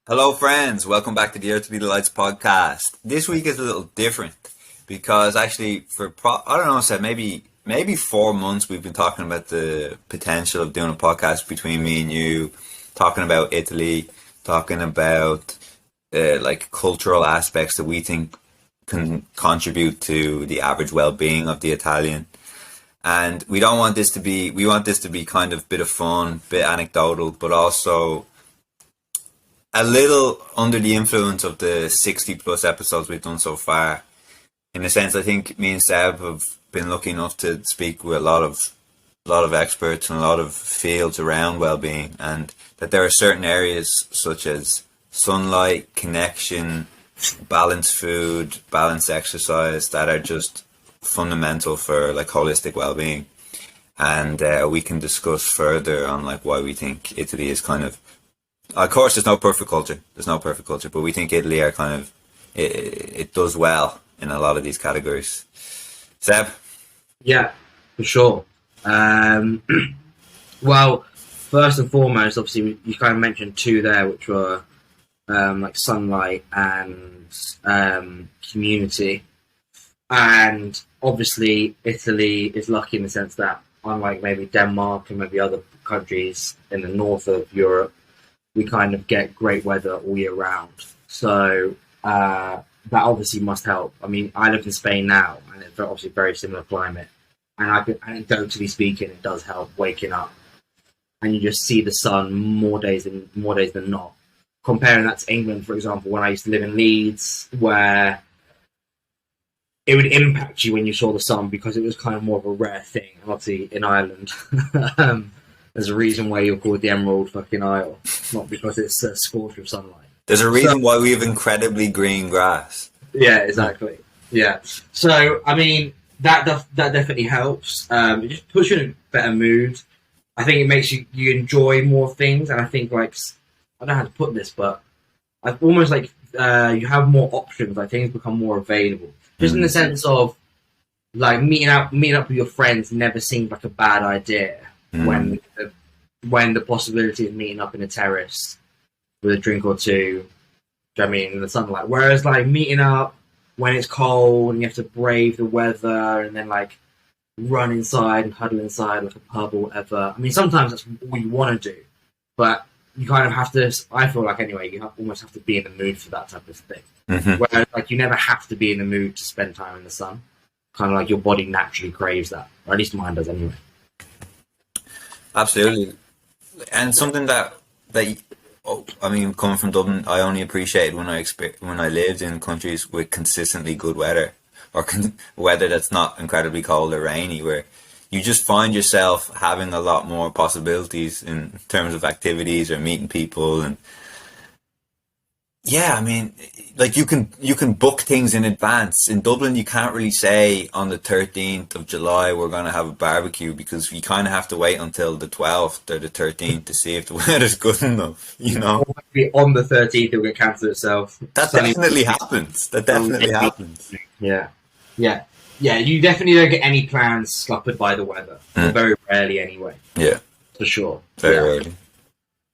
Hello, friends. Welcome back to the Earth to Be the Lights podcast. This week is a little different because actually, I don't know, said maybe 4 months we've been talking about the potential of doing a podcast between me and you, talking about Italy, talking about like cultural aspects that we think can contribute to the average well-being of the Italian. And we don't want this to be, we want this to be kind of bit of fun, bit anecdotal, but also a little under the influence of the 60 plus episodes we've done so far. In a sense, I think me and Seb have been lucky enough to speak with a lot of experts and a lot of fields around well-being, and that there are certain areas such as sunlight, connection, balanced food, balanced exercise that are just fundamental for like holistic well-being. And we can discuss further on like why we think Italy is kind of course, there's no perfect culture. There's no perfect culture, but we think Italy are kind of it does well in a lot of these categories. Seb, Yeah, for sure. Well, first and foremost, obviously, you kind of mentioned two there, which were like sunlight and community. And obviously, Italy is lucky in the sense that, unlike maybe Denmark and maybe other countries in the north of Europe, we kind of get great weather all year round. So that obviously must help. I mean, I live in Spain now, and it's obviously very similar climate. And anecdotally speaking, it does help waking up, and you just see the sun more days than not. Comparing that to England, for example, when I used to live in Leeds, where it would impact you when you saw the sun because it was kind of more of a rare thing. And obviously, in Ireland, there's a reason why you're called the Emerald fucking Isle, not because it's scorched with sunlight. there's a reason why we have incredibly green grass. Yeah, exactly. Yeah. So, I mean, that definitely helps. It just puts you in a better mood. I think it makes you enjoy more things, and I think like I don't know how to put this, but I almost like you have more options. Like things become more available, just in the sense of like meeting up with your friends never seemed like a bad idea when the possibility of meeting up in a terrace with a drink or two. I mean, in the sunlight. Whereas like meeting up when it's cold and you have to brave the weather and then like run inside and huddle inside like a pub or whatever. I mean, sometimes that's what you want to do, but you kind of have to. I feel like anyway, almost have to be in the mood for that type of thing. Whereas like you never have to be in the mood to spend time in the sun. Kind of like your body naturally craves that, or at least mine does anyway. Absolutely, and something that I mean, coming from Dublin, I only appreciated when I lived in countries with consistently good weather, or weather that's not incredibly cold or rainy, where you just find yourself having a lot more possibilities in terms of activities or meeting people. And yeah, I mean, like you can book things in advance. In Dublin, you can't really say on the 13th of July we're going to have a barbecue, because you kind of have to wait until the 12th or the 13th to see if the weather's good enough, you know? Or maybe on the 13th, it will get cancelled itself. That Sunny. definitely happens. That definitely happens. Yeah, yeah, yeah. You definitely don't get any plans scuppered by the weather. Or very rarely, anyway. Yeah, For sure. very Yeah. early.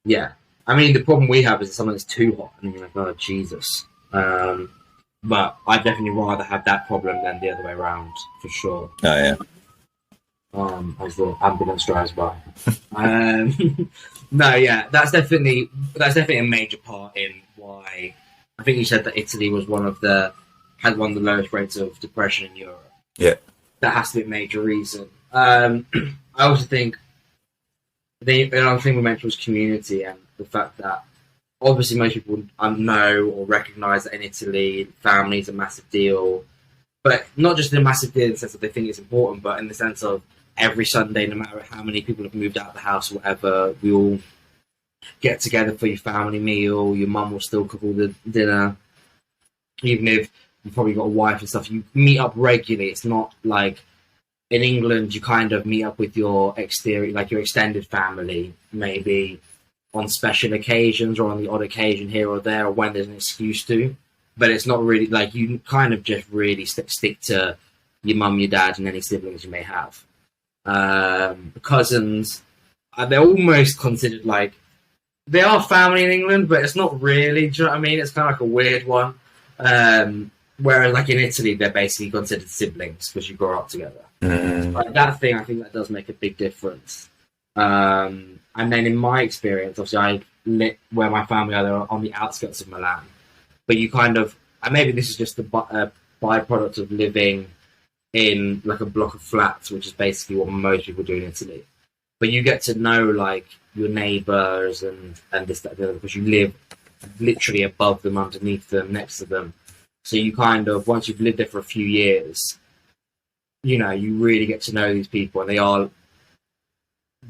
Yeah. I mean, the problem we have is that something's too hot, and you're like, oh, Jesus. But I'd definitely rather have that problem than the other way around, for sure. Oh, yeah. As the ambulance drives by. No, yeah, that's definitely a major part in why I think you said that Italy was had one of the lowest rates of depression in Europe. Yeah. That has to be a major reason. I also think another thing we mentioned was community, and the fact that obviously most people know or recognise that in Italy, family is a massive deal, but not just a massive deal in the sense that they think it's important, but in the sense of every Sunday, no matter how many people have moved out of the house or whatever, we all get together for your family meal. Your mum will still cook all the dinner, even if you've probably got a wife and stuff. You meet up regularly. It's not like in England, you kind of meet up with your your extended family, maybe on special occasions or on the odd occasion here or there, or when there's an excuse to. But it's not really like you kind of just really stick to your mum, your dad, and any siblings you may have. Cousins, they're almost considered like they are family in England, but it's not really. Do you know what I mean? It's kind of like a weird one. Whereas, like in Italy, they're basically considered siblings because you grow up together. Like that thing, I think that does make a big difference. And then in my experience, obviously, I live where my family are, they're on the outskirts of Milan. But you kind of, and maybe this is just a byproduct of living in like a block of flats, which is basically what most people do in Italy. But you get to know like your neighbours and this, that, the other, because you live literally above them, underneath them, next to them. So you kind of, once you've lived there for a few years, you know, you really get to know these people, and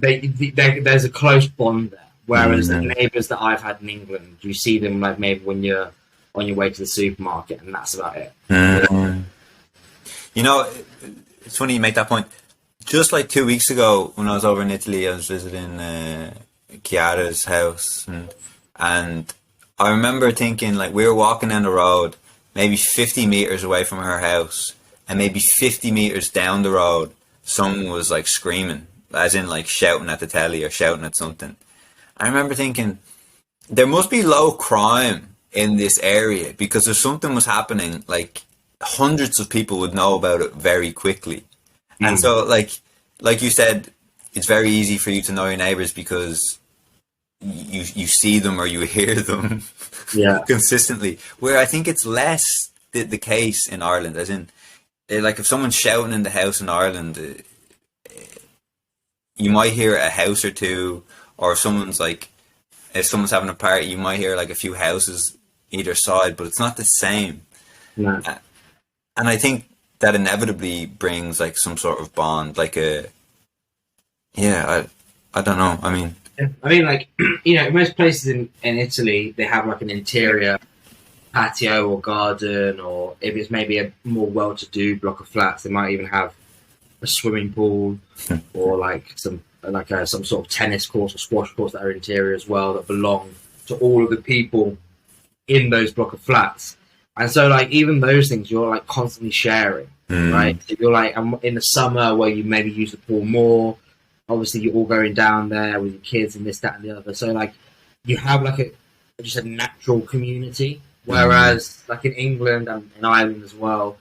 there's a close bond there. Whereas the neighbours that I've had in England, you see them like maybe when you're on your way to the supermarket, and that's about it. You know, it's funny you make that point. Just like 2 weeks ago, when I was over in Italy, I was visiting Chiara's house, and I remember thinking, like, we were walking down the road, maybe 50 meters away from her house, and maybe 50 meters down the road, someone was like screaming, as in like shouting at the telly or shouting at something. I remember thinking, there must be low crime in this area, because if something was happening, like hundreds of people would know about it very quickly. And so, like you said, it's very easy for you to know your neighbors because you see them or you hear them consistently. Where I think it's less the case in Ireland, as in, like if someone's shouting in the house in Ireland, you might hear a house or two, or if someone's having a party, you might hear like a few houses either side, but it's not the same. No. And I think that inevitably brings like some sort of bond, like I don't know. I mean, like, you know, most places in Italy, they have like an interior patio or garden, or if it's maybe a more well-to-do block of flats, they might even have a swimming pool or like some sort of tennis course or squash course that are interior as well, that belong to all of the people in those block of flats. And so, like, even those things, you're like constantly sharing, right? If you're like in the summer where you maybe use the pool more, obviously you're all going down there with your kids and this, that, and the other. So, like, you have like just a natural community. Whereas, like in England and in Ireland as well,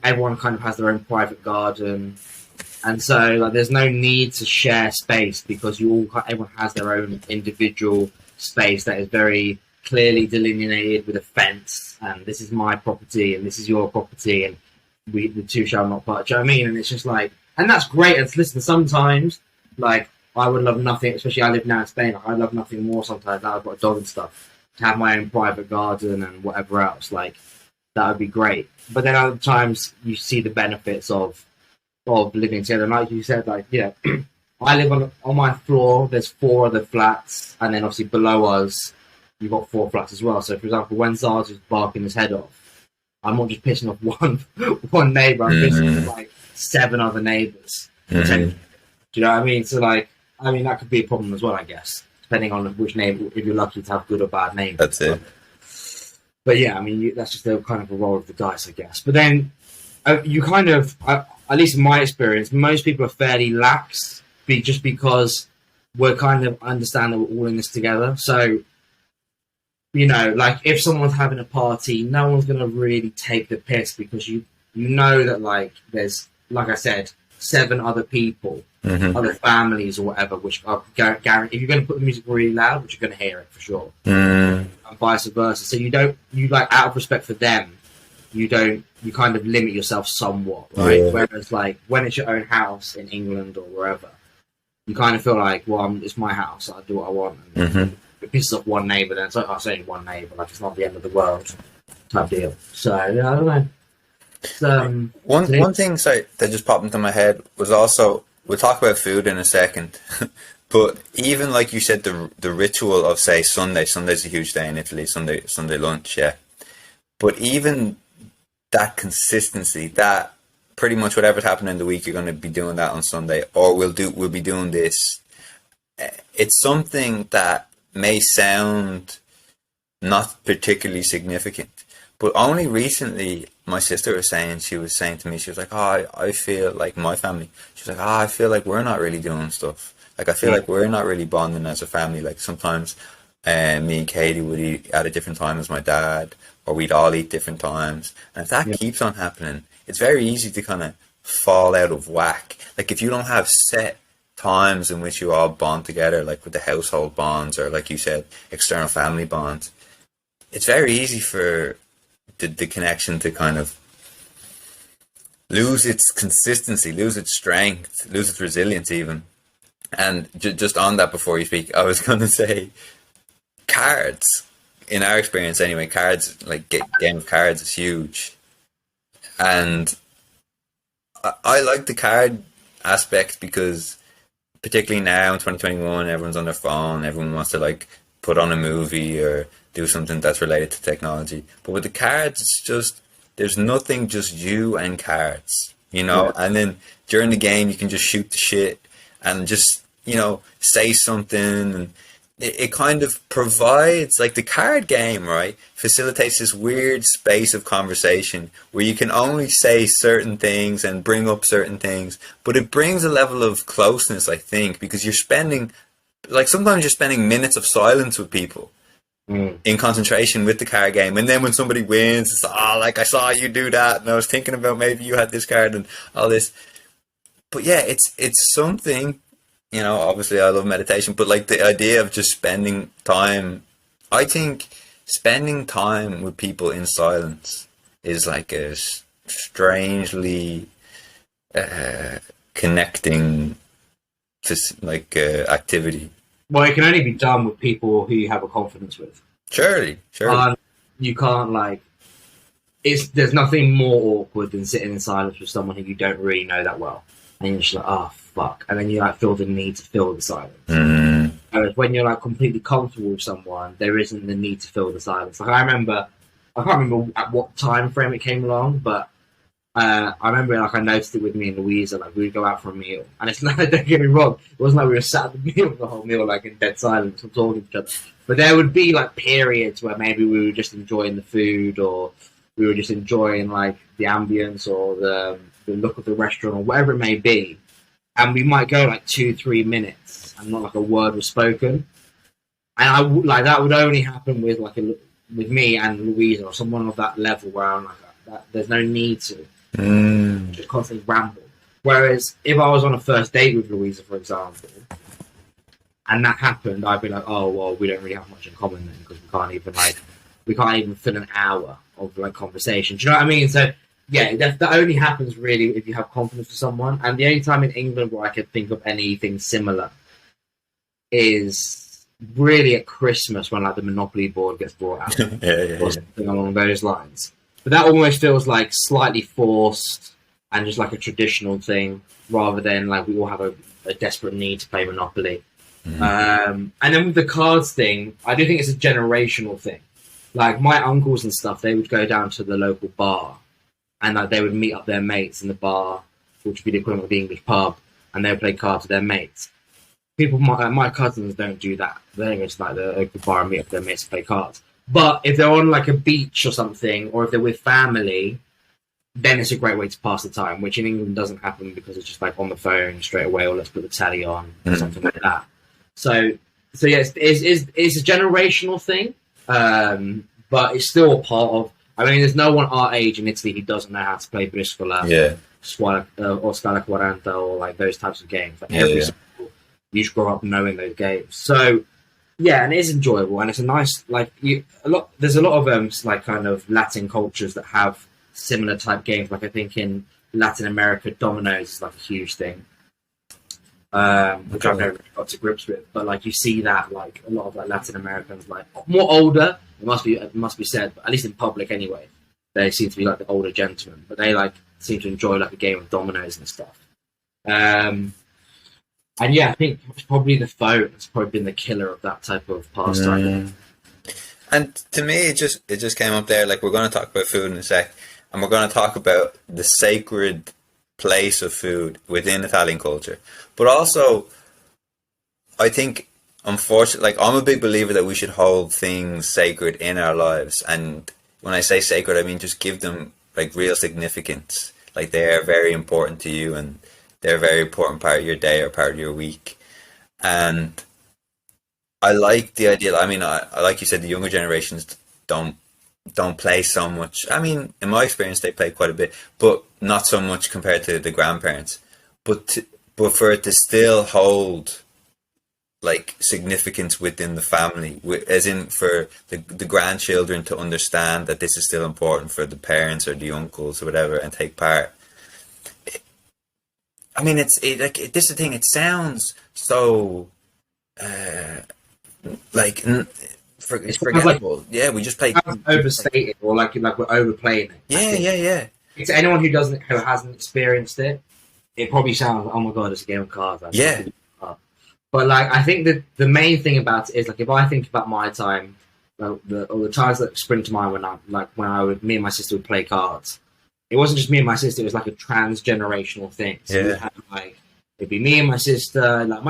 everyone kind of has their own private garden, and so like there's no need to share space because everyone has their own individual space that is very clearly delineated with a fence, and this is my property and this is your property, and the two shall not part. Do you know what I mean? And it's just like, and that's great. And listen, sometimes like I would love nothing, especially I live now in Spain. I'd love nothing more sometimes. Now I've got a dog and stuff, to have my own private garden and whatever else. Like that would be great. But then other times you see the benefits of living together. And like you said, like, yeah, I live on my floor. There's 4 other flats, and then obviously below us, you've got 4 flats as well. So, for example, when Zaz is barking his head off, I'm not just pissing off one neighbour. I'm pissing off like 7 other neighbours. Do you know what I mean? So, like, I mean that could be a problem as well, I guess, depending on which neighbour, if you're lucky to have good or bad neighbours. That's it. But yeah, I mean, that's just the kind of a roll of the dice, I guess. But then you kind of, at least in my experience, most people are fairly lax just because we're kind of understand that we're all in this together. So, you know, like if someone's having a party, no one's going to really take the piss because you know that like there's, like I said, 7 other people, other families or whatever, which are guaranteed. If you're going to put the music really loud, which you're going to hear it for sure, and vice versa. So you like out of respect for them, you kind of limit yourself somewhat, right? Yeah. Whereas like when it's your own house in England or wherever, you kind of feel like, well, it's my house, I'll do what I want. And it pisses off one neighbour, then it's like, it's only one neighbour, like it's not the end of the world type deal. So yeah, I don't know. One thing that just popped into my head was also, we'll talk about food in a second, but even like you said, the ritual of say Sunday's a huge day in Italy, Sunday lunch, yeah. But even that consistency, that pretty much whatever's happening in the week, you're going to be doing that on Sunday, or we'll be doing this. It's something that may sound not particularly significant, but only recently my sister was saying to me, she was like, oh, I feel like my family, she was like, oh, I feel like we're not really doing stuff. Like, I feel like we're not really bonding as a family. Like, sometimes and me and Katie would eat at a different time as my dad, or we'd all eat different times. And if that Yeah. keeps on happening, it's very easy to kind of fall out of whack. Like if you don't have set times in which you all bond together, like with the household bonds, or like you said, external family bonds, it's very easy for the connection to kind of lose its consistency, lose its strength, lose its resilience even. And just on that, before you speak, I was going to say cards. In our experience, anyway, cards, like game of cards, is huge. And I like the card aspect because, particularly now in 2021, everyone's on their phone. Everyone wants to like put on a movie or do something that's related to technology. But with the cards, it's just there's nothing, just you and cards, you know. Yeah. And then during the game, you can just shoot the shit and just say something, and it kind of provides, like, the card game, right, facilitates this weird space of conversation where you can only say certain things and bring up certain things, but it brings a level of closeness, I think, because you're spending, like, sometimes you're spending minutes of silence with people in concentration with the card game, and then when somebody wins, it's like, I saw you do that, and I was thinking about maybe you had this card and all this. But yeah, it's something. Obviously I love meditation, but like the idea of just spending time, I think spending time with people in silence is like a strangely connecting activity. Well, it can only be done with people who you have a confidence with. Surely. You can't there's nothing more awkward than sitting in silence with someone who you don't really know that well, and you're just like, oh fuck, and then you like feel the need to fill the silence. Whereas when you're like completely comfortable with someone, there isn't the need to fill the silence. Like I can't remember at what time frame it came along, but I remember like I noticed it with me and Louisa. Like we would go out for a meal, and it's not, don't get me wrong, it wasn't like we were sat at the meal the whole meal like in dead silence and talking to each other. But there would be like periods where maybe we were just enjoying the food, or we were just enjoying like the ambience or the look of the restaurant or whatever it may be, and we might go like 2-3 minutes and not like a word was spoken. And that would only happen with with me and Louisa or someone of that level where I'm like there's no need to just constantly ramble. Whereas if I was on a first date with Louisa, for example, and that happened, I'd be like, oh well, we don't really have much in common then, because we can't even fill an hour of like conversation. Do you know what I mean? So yeah, that only happens really if you have confidence for someone. And the only time in England where I could think of anything similar is really at Christmas, when like the Monopoly board gets brought out, or something along those lines. But that almost feels like slightly forced and just like a traditional thing, rather than like we all have a desperate need to play Monopoly. And then with the cards thing, I do think it's a generational thing. Like my uncles and stuff, they would go down to the local bar, and like they would meet up their mates in the bar, which would be the equivalent of the English pub, and they would play cards with their mates. People, my cousins don't do that. They don't go to like the local bar and meet up with their mates to play cards. But if they're on like a beach or something, or if they're with family, then it's a great way to pass the time, which in England doesn't happen because it's just like on the phone straight away, or let's put the telly on or something like that. So yes, it's a generational thing, but it's still a part of. I mean, there's no one our age in Italy who doesn't know how to play Briscola, or Scala 40, or like those types of games. Like you just grow up knowing those games. So yeah, and it is enjoyable, and it's a nice there's a lot of like kind of Latin cultures that have similar type games. Like I think in Latin America, dominoes is like a huge thing, which I've never really got to grips with. But like you see that like a lot of like Latin Americans, like more older, it must be said, but at least in public anyway, they seem to be like the older gentlemen, but they like seem to enjoy like a game of dominoes and stuff. And yeah, I think it's probably the phone has probably been the killer of that type of pastime. And to me, it just came up there. Like, we're going to talk about food in a sec, and we're going to talk about the sacred place of food within Italian culture. But also, I think, unfortunately, like, I'm a big believer that we should hold things sacred in our lives. And when I say sacred, I mean just give them like real significance. Like, they are very important to you, and they're a very important part of your day or part of your week. And I like the idea. I mean, I like you said, the younger generations don't don't play so much. I mean, in my experience, they play quite a bit, but not so much compared to the grandparents. But but for it to still hold like significance within the family, as in for the grandchildren to understand that this is still important for the parents or the uncles or whatever and take part. I mean, this is the thing. It sounds so uh, like it's It's kind of like forgettable. Yeah, we just play. overstated or like we're overplaying it. I Yeah, think yeah, yeah. to anyone who hasn't experienced it, it probably sounds oh my god, it's a game of cards. Yeah. But like I think that the main thing about it is like if I think about my time, the times that spring to mind when I would me and my sister would play cards. It wasn't just me and my sister; it was like a transgenerational thing. So we had like it'd be me and my sister. Like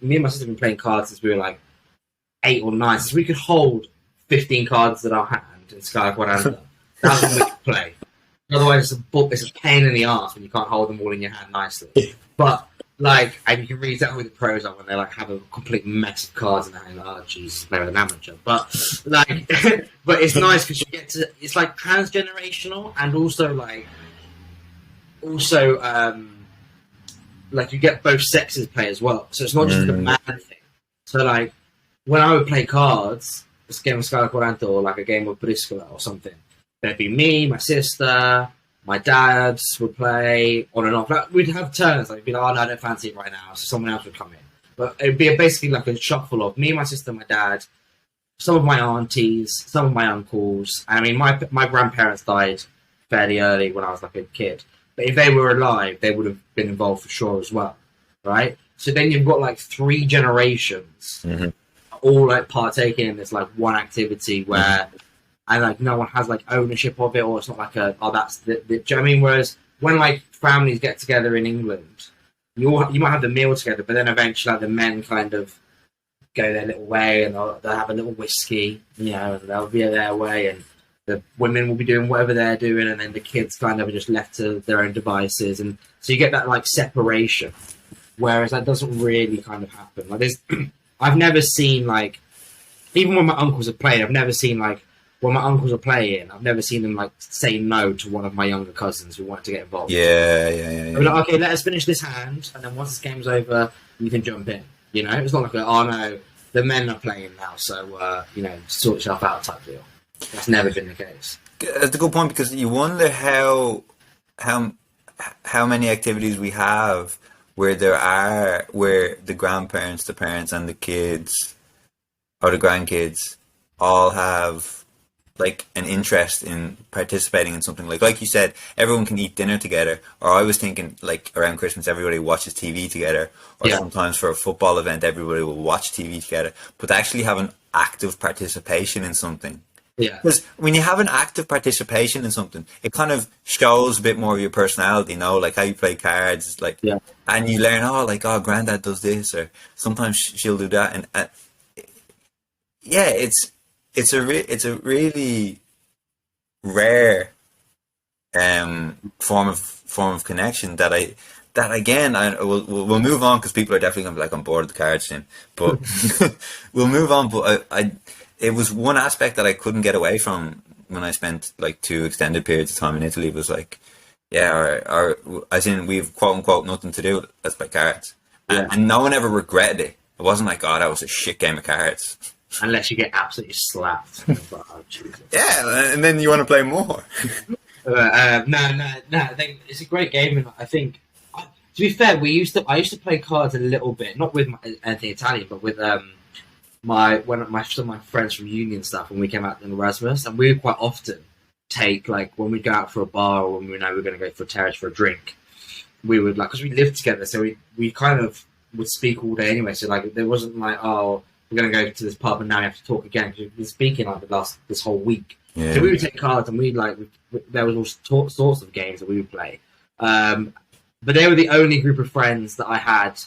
me and my sister have been playing cards since we were like 8 or 9. So we could hold 15 cards in our hand in Sky Quadrant. That's when we could play. Otherwise, it's a pain in the ass when you can't hold them all in your hand nicely. But like, and you can read that with the pros on when they like have a complete mess of cards in their hand. Like, oh, Jesus, they're an amateur. But like, but it's nice because you get to. It's like transgenerational, and also like you get both sexes play as well. So it's not just the man thing. So like, when I would play cards, this game of Scala Quaranta or like a game of Briscola or something, there'd be me, my sister, my dad would play on and off. Like, we'd have turns. Like, we'd be like, oh, no, I don't fancy it right now. So someone else would come in. But it'd be basically like a shuffle of me, my sister, my dad, some of my aunties, some of my uncles. And I mean, my grandparents died fairly early when I was like a kid. But if they were alive, they would have been involved for sure as well. Right? So then you've got like 3 generations all like partaking in this like one activity where and like no one has like ownership of it, or it's not like that's the do you know what I mean? Whereas when like families get together in England, you might have the meal together, but then eventually like the men kind of go their little way and they'll have a little whiskey, you know, and they'll be their way, and the women will be doing whatever they're doing, and then the kids kind of are just left to their own devices, and so you get that like separation. Whereas that doesn't really kind of happen. Like there's I've never seen like even when my uncles have played, I've never seen like when my uncles are playing, I've never seen them like say no to one of my younger cousins who wanted to get involved. Yeah. I'd be like, okay, let us finish this hand, and then once this game's over, you can jump in. You know, it's not like oh no, the men are playing now, so you know, sort yourself out type deal. That's never been the case. That's a good point, because you wonder how many activities we have where the grandparents, the parents, and the kids or the grandkids all have like an interest in participating in something. Like you said, everyone can eat dinner together. Or I was thinking like around Christmas, everybody watches TV together. Or sometimes for a football event, everybody will watch TV together. But to actually have an active participation in something. Yeah. Because when you have an active participation in something, it kind of shows a bit more of your personality, you know, like how you play cards, like, and you learn, oh, granddad does this, or sometimes she'll do that, and yeah, it's a really rare form of connection that again we'll move on, because people are definitely gonna be like on board with the cards soon, but we'll move on. But I it was one aspect that I couldn't get away from when I spent like 2 extended periods of time in Italy. Was like, as in we've quote unquote nothing to do, let's play cards, and no one ever regretted it. It wasn't like, oh, that was a shit game of cards. Unless you get absolutely slapped. Oh, yeah, and then you want to play more. No. I think it's a great game, and I think, to be fair, I used to play cards a little bit, not with anything Italian, but with some of my friends from uni and stuff when we came out in Erasmus, and we would quite often take like when we go out for a bar or when we know we're going to go for a terrace for a drink, we would like, because we lived together, so we kind of would speak all day anyway. So like there wasn't like, oh, we're going to go to this pub and now we have to talk again, because we've been speaking like this whole week. Yeah. So we would take cards and there was all sorts of games that we would play. But they were the only group of friends that I had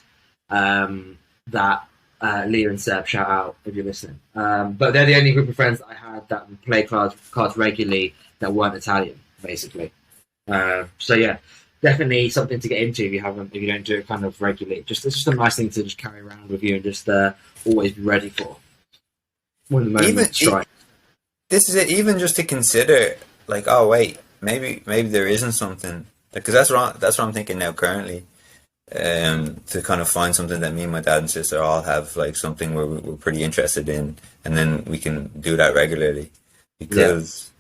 that. Leah and Seb, shout out if you're listening. But they're the only group of friends that I had that play cards regularly that weren't Italian, basically. So yeah, definitely something to get into if you don't do it kind of regularly. It's just a nice thing to just carry around with you and just always be ready for when the Even moment strikes. this is it. Even just to consider, like, oh wait, maybe there isn't something, because that's what I'm thinking now currently. To kind of find something that me and my dad and sister all have, like something where we're pretty interested in, and then we can do that regularly. Because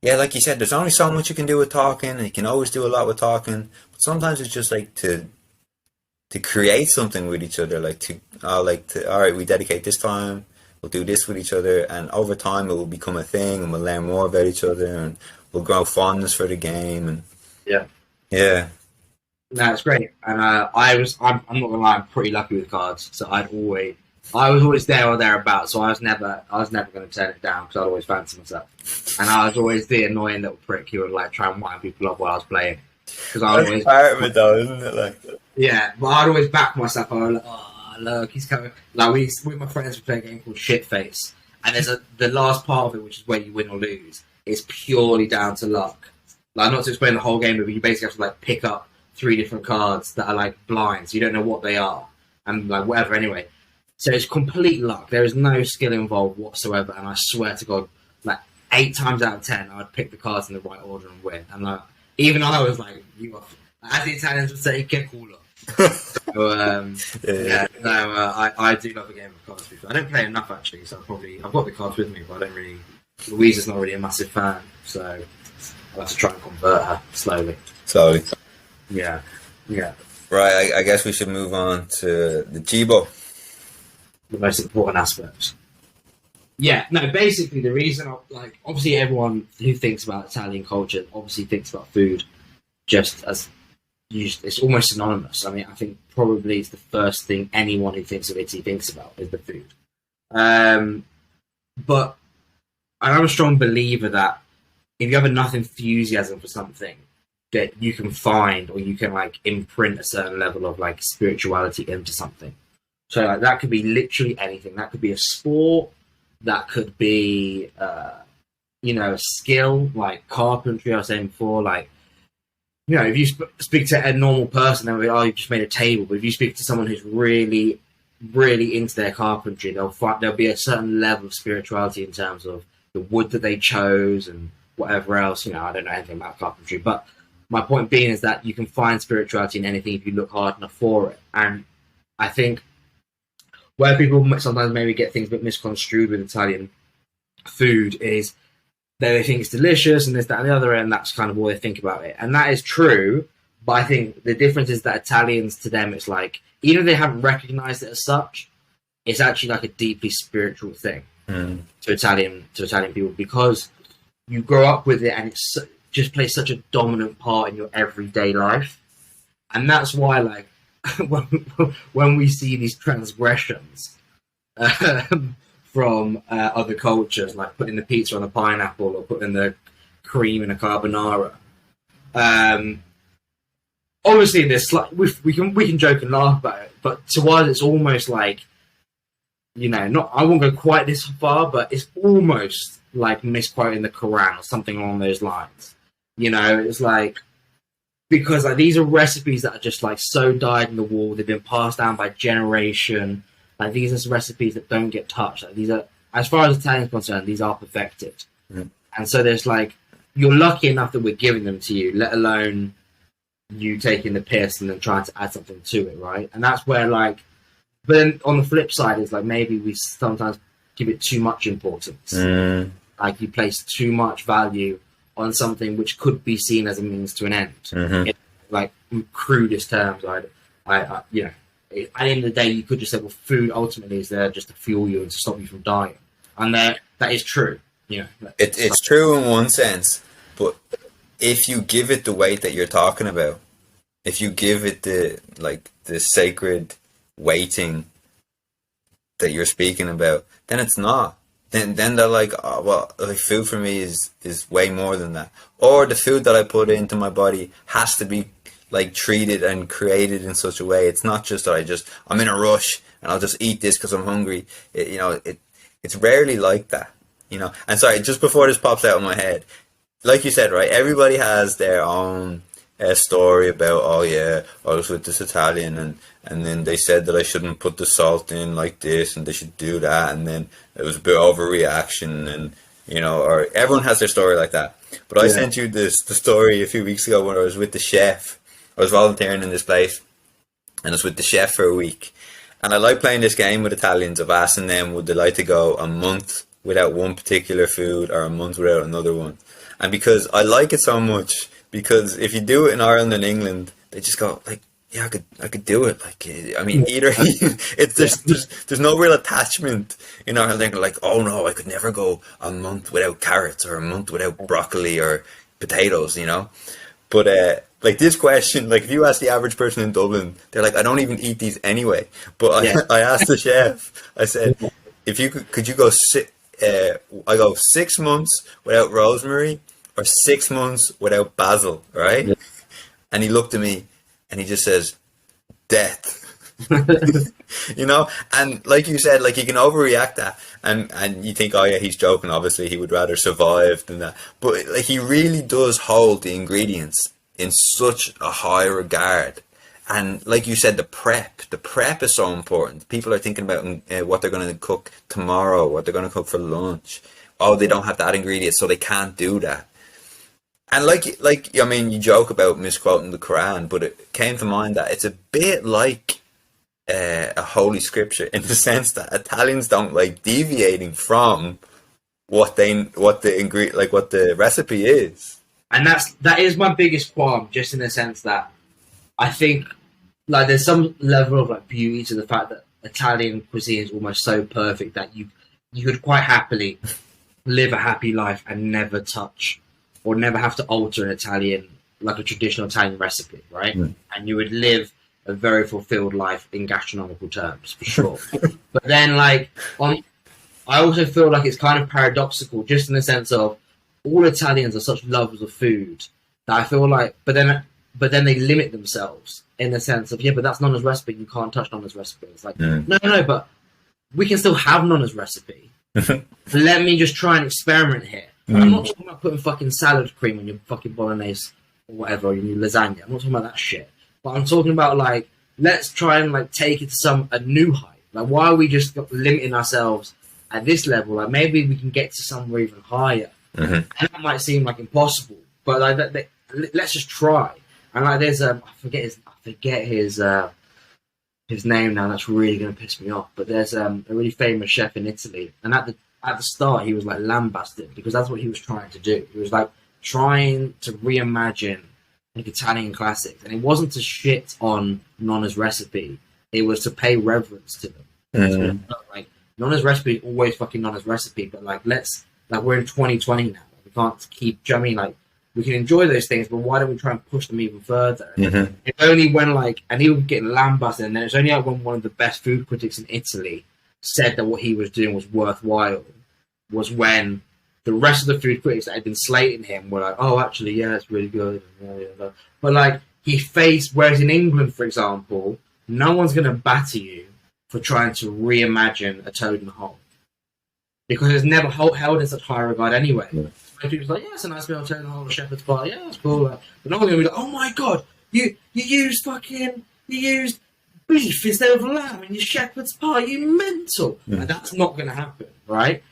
yeah, like you said, there's only so much you can do with talking, and you can always do a lot with talking. But sometimes it's just like to create something with each other, all right, we dedicate this time, we'll do this with each other, and over time it will become a thing, and we'll learn more about each other, and we'll grow fondness for the game, and Yeah. yeah, No, it's great. And I'm not gonna lie, I'm pretty lucky with cards. So I was always there or thereabouts. So I was never going to turn it down because I'd always fancy myself. And I was always the annoying little prick who would like try and wind people up while I was playing. Because I always part of it though, isn't it? Like, yeah, but I'd always back myself. I was like, oh look, he's coming. Like we with my friends, we play a game called Shit Face, and the last part of it, which is where you win or lose, is purely down to luck. Like not to explain the whole game, but you basically have to like pick up 3 different cards that are like blind, so you don't know what they are, and like whatever. Anyway, so it's complete luck. There is no skill involved whatsoever, and I swear to God, like 8 times out of 10, I'd pick the cards in the right order and win. And like, even I was like, you are, as the Italians would say, che culo. I do love a game of cards. I don't play enough actually, so I've got the cards with me, but I don't really. Louisa's not really a massive fan, so I'll have to try and convert her slowly. slowly. Yeah. Right, I guess we should move on to the Chibo. The most important aspects. Yeah, no, basically the reason, like, obviously everyone who thinks about Italian culture obviously thinks about food just as used. It's almost synonymous. I mean, I think probably it's the first thing anyone who thinks of Italy thinks about is the food. But I'm a strong believer that if you have enough enthusiasm for something, that you can find or you can like imprint a certain level of like spirituality into something. So like that could be literally anything. That could be a sport. That could be, a skill like carpentry. I was saying before, like, if you speak to a normal person, they'll be, oh, you just made a table. But if you speak to someone who's really, really into their carpentry, there'll be a certain level of spirituality in terms of the wood that they chose and whatever else. I don't know anything about carpentry, but my point being is that you can find spirituality in anything if you look hard enough for it. And I think where people sometimes maybe get things a bit misconstrued with Italian food is that they think it's delicious and this, that, and the other, and that's kind of all they think about it. And that is true, but I think the difference is that Italians, to them, it's like, even if they haven't recognized it as such, it's actually like a deeply spiritual thing to Italian people, because you grow up with it and it's just plays such a dominant part in your everyday life. And that's why, like, when we see these transgressions from other cultures, like putting the pizza on a pineapple or putting the cream in a carbonara, obviously there's we can joke and laugh about it, but to us it's almost like, I won't go quite this far, but it's almost like misquoting the Quran or something along those lines. It's like, because like these are recipes that are just like so dyed in the wool. They've been passed down by generation. Like these are recipes that don't get touched. Like, these are, as far as Italians are concerned, these are perfected. And so there's like, you're lucky enough that we're giving them to you, let alone you taking the piss and then trying to add something to it, right? And that's where like, but then on the flip side, it's like maybe we sometimes give it too much importance. Like you place too much value on something which could be seen as a means to an end. In, like crudest terms, at the end of the day, you could just say, well, food ultimately is there just to fuel you and to stop you from dying. And that is true. It's true in one sense, but if you give it the weight that you're talking about, if you give it the sacred weighting that you're speaking about, then it's not. Then they're like, oh, well, like, food for me is way more than that. Or the food that I put into my body has to be like treated and created in such a way. It's not just that I'm in a rush and I'll just eat this because I'm hungry. It's rarely like that. And sorry, just before this pops out of my head, like you said, right? Everybody has their own story about, oh yeah, I was with this Italian, and then they said that I shouldn't put the salt in like this, and they should do that, and then it was a bit overreaction, and or everyone has their story like that. But I Yeah. sent you the story a few weeks ago when I was with the chef. I was volunteering in this place, and I was with the chef for a week. And I like playing this game with Italians of asking them would they like to go a month without one particular food or a month without another one. And because I like it so much, because if you do it in Ireland and England, they just go like, yeah, I could do it. Like, I mean, either it's there's no real attachment in Ireland. They're like, oh no, I could never go a month without carrots or a month without broccoli or potatoes, But like this question, like if you ask the average person in Dublin, they're like, I don't even eat these anyway. But Yeah. I asked the chef, I said, if you could you go I go 6 months without rosemary or 6 months without basil, right? Yeah. And he looked at me and he just says, death. And like you said, like you can overreact that and you think, oh yeah, he's joking, obviously he would rather survive than that, but like he really does hold the ingredients in such a high regard. And like you said, the prep is so important. People are thinking about what they're going to cook tomorrow, what they're going to cook for lunch. Oh, they don't have that ingredient, so they can't do that. And like I mean, you joke about misquoting the Quran, but it came to mind that it's a bit like a holy scripture in the sense that Italians don't like deviating from what the recipe is. And that is my biggest qualm, just in the sense that I think like there's some level of like beauty to the fact that Italian cuisine is almost so perfect that you could quite happily live a happy life and never touch or never have to alter an Italian, like a traditional Italian recipe, right? Mm. And you would live a very fulfilled life in gastronomical terms, for sure. But then, I also feel like it's kind of paradoxical, just in the sense of all Italians are such lovers of food that I feel like, but then they limit themselves in the sense of, yeah, but that's Nonna's recipe, you can't touch Nonna's recipe. It's like, no, but we can still have Nonna's recipe. Let me just try and experiment here. I'm not talking about putting fucking salad cream on your fucking bolognese or whatever, or your lasagna. I'm not talking about that shit. But I'm talking about, like, let's try and, like, take it to a new height. Like, why are we just limiting ourselves at this level? Like, maybe we can get to somewhere even higher. Mm-hmm. And that might seem, like, impossible. But, like, let's just try. And, like, there's, I forget his name now. That's really going to piss me off. But there's a really famous chef in Italy. And at the start, he was, like, lambasted because that's what he was trying to do. He was, like, trying to reimagine like Italian classics, and it wasn't to shit on Nonna's recipe. It was to pay reverence to them. So, like Nonna's recipe is always fucking Nonna's recipe, but like we're in 2020 now. We can't keep. Do you know what I mean? Like we can enjoy those things, but why don't we try and push them even further? Mm-hmm. It's only when and he was getting lambasted, and then it's only when one of the best food critics in Italy said that what he was doing was worthwhile. Was when the rest of the food critics that had been slating him were like, oh, actually, yeah, it's really good. But, like, he faced... Whereas in England, for example, no one's going to batter you for trying to reimagine a toad in the hole. Because it's never held in such high regard anyway. Yeah. So people's like, yeah, it's a nice little toad in the hole, a shepherd's pie. Yeah, it's cool. But no one's going to be like, oh, my God, you used beef instead of lamb in your shepherd's pie. You mental. And that's not going to happen, right?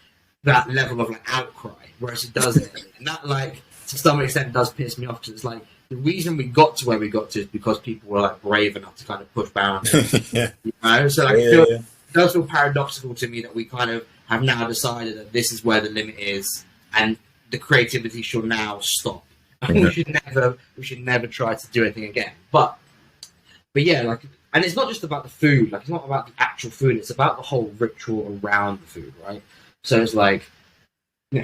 That level of like outcry, whereas it doesn't, and that like to some extent does piss me off because it's like the reason we got to where we got to is because people were like brave enough to kind of push boundaries. Yeah. So like it does feel paradoxical to me that we kind of have now decided that this is where the limit is, and the creativity should now stop. We should never try to do anything again. But yeah, like, and it's not just about the food. Like, it's not about the actual food. It's about the whole ritual around the food, right? So it's like,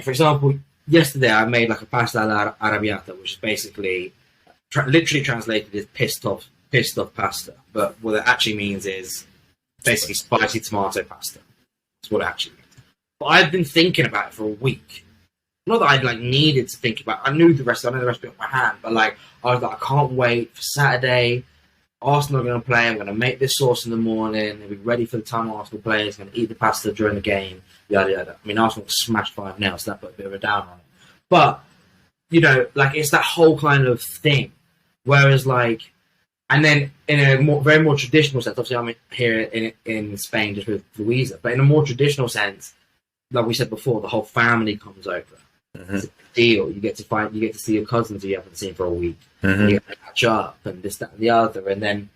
for example, yesterday I made like a pasta alla arrabbiata, which is basically literally translated as pissed off pasta. But what it actually means is basically spicy tomato pasta. That's what it actually means. But I've been thinking about it for a week. Not that I like needed to think about. I knew the recipe off my hand, but like I was like, I can't wait for Saturday. Arsenal are going to play. I'm going to make this sauce in the morning. They'll be ready for the time Arsenal plays. I'm going to eat the pasta during the game. Yada yada. I mean, Arsenal smashed 5-0, so that put a bit of a down on it. But like it's that whole kind of thing Whereas like, and then in a very more traditional sense, obviously I'm here in Spain just with Louisa, but in a more traditional sense, like we said before, the whole family comes over. It's a deal. You get to see your cousins who you haven't seen for a week. And you get to catch up and this, that, and the other. And then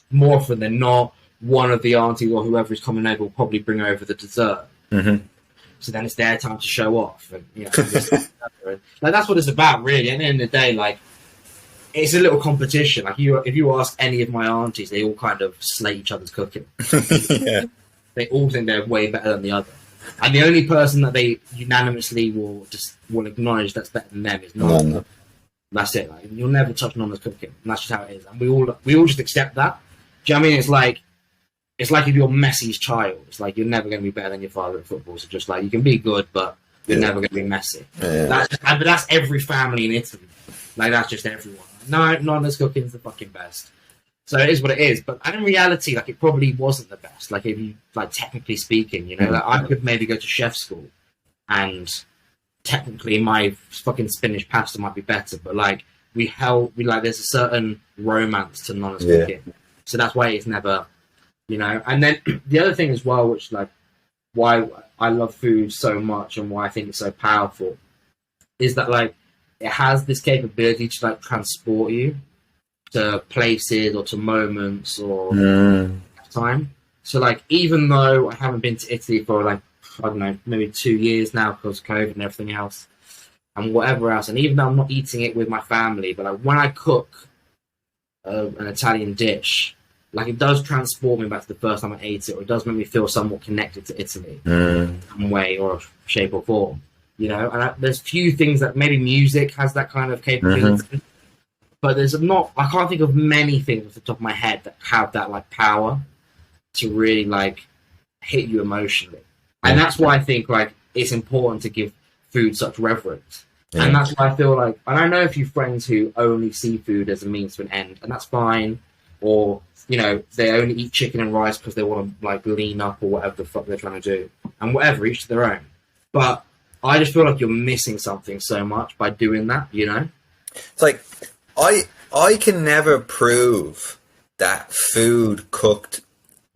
more often than not, one of the aunties or whoever is coming over will probably bring over the dessert. So then it's their time to show off, and this, that, and like that's what it's about, really. At the end of the day, like it's a little competition. Like if you ask any of my aunties, they all kind of slate each other's cooking. Yeah. They all think they're way better than the other. And the only person that they unanimously will acknowledge that's better than them is Nonna. No. That's it. Like, you'll never touch Nonna's cooking. And that's just how it is. And we all just accept that. Do you know what I mean? It's like if you're Messi's child. It's like you're never going to be better than your father at football. So just like you can be good, but you're never going to be Messi. Yeah. But that's every family in Italy. Like that's just everyone. No, Nonna's cooking's the fucking best. So it is what it is, but and in reality, like it probably wasn't the best. Like if you, like technically speaking, like I could maybe go to chef school, and technically my fucking spinach pasta might be better. But like there's a certain romance to Nonna's cooking, so that's why it's never, And then the other thing as well, which like why I love food so much and why I think it's so powerful, is that like it has this capability to like transport you to places or to moments or time. So like even though I haven't been to Italy for like I don't know, maybe 2 years now because of COVID and everything else and whatever else, and even though I'm not eating it with my family, but like when I cook an Italian dish, like it does transport me back to the first time I ate it, or it does make me feel somewhat connected to Italy in some way or shape or form, and there's few things that maybe music has that kind of capability. But I can't think of many things off the top of my head that have that like power to really like hit you emotionally. And that's why I think like it's important to give food such reverence. Yeah. And that's why I feel like, and I know a few friends who only see food as a means to an end, and that's fine. Or, they only eat chicken and rice because they want to like lean up or whatever the fuck they're trying to do. And whatever, each to their own. But I just feel like you're missing something so much by doing that, It's like, I can never prove that food cooked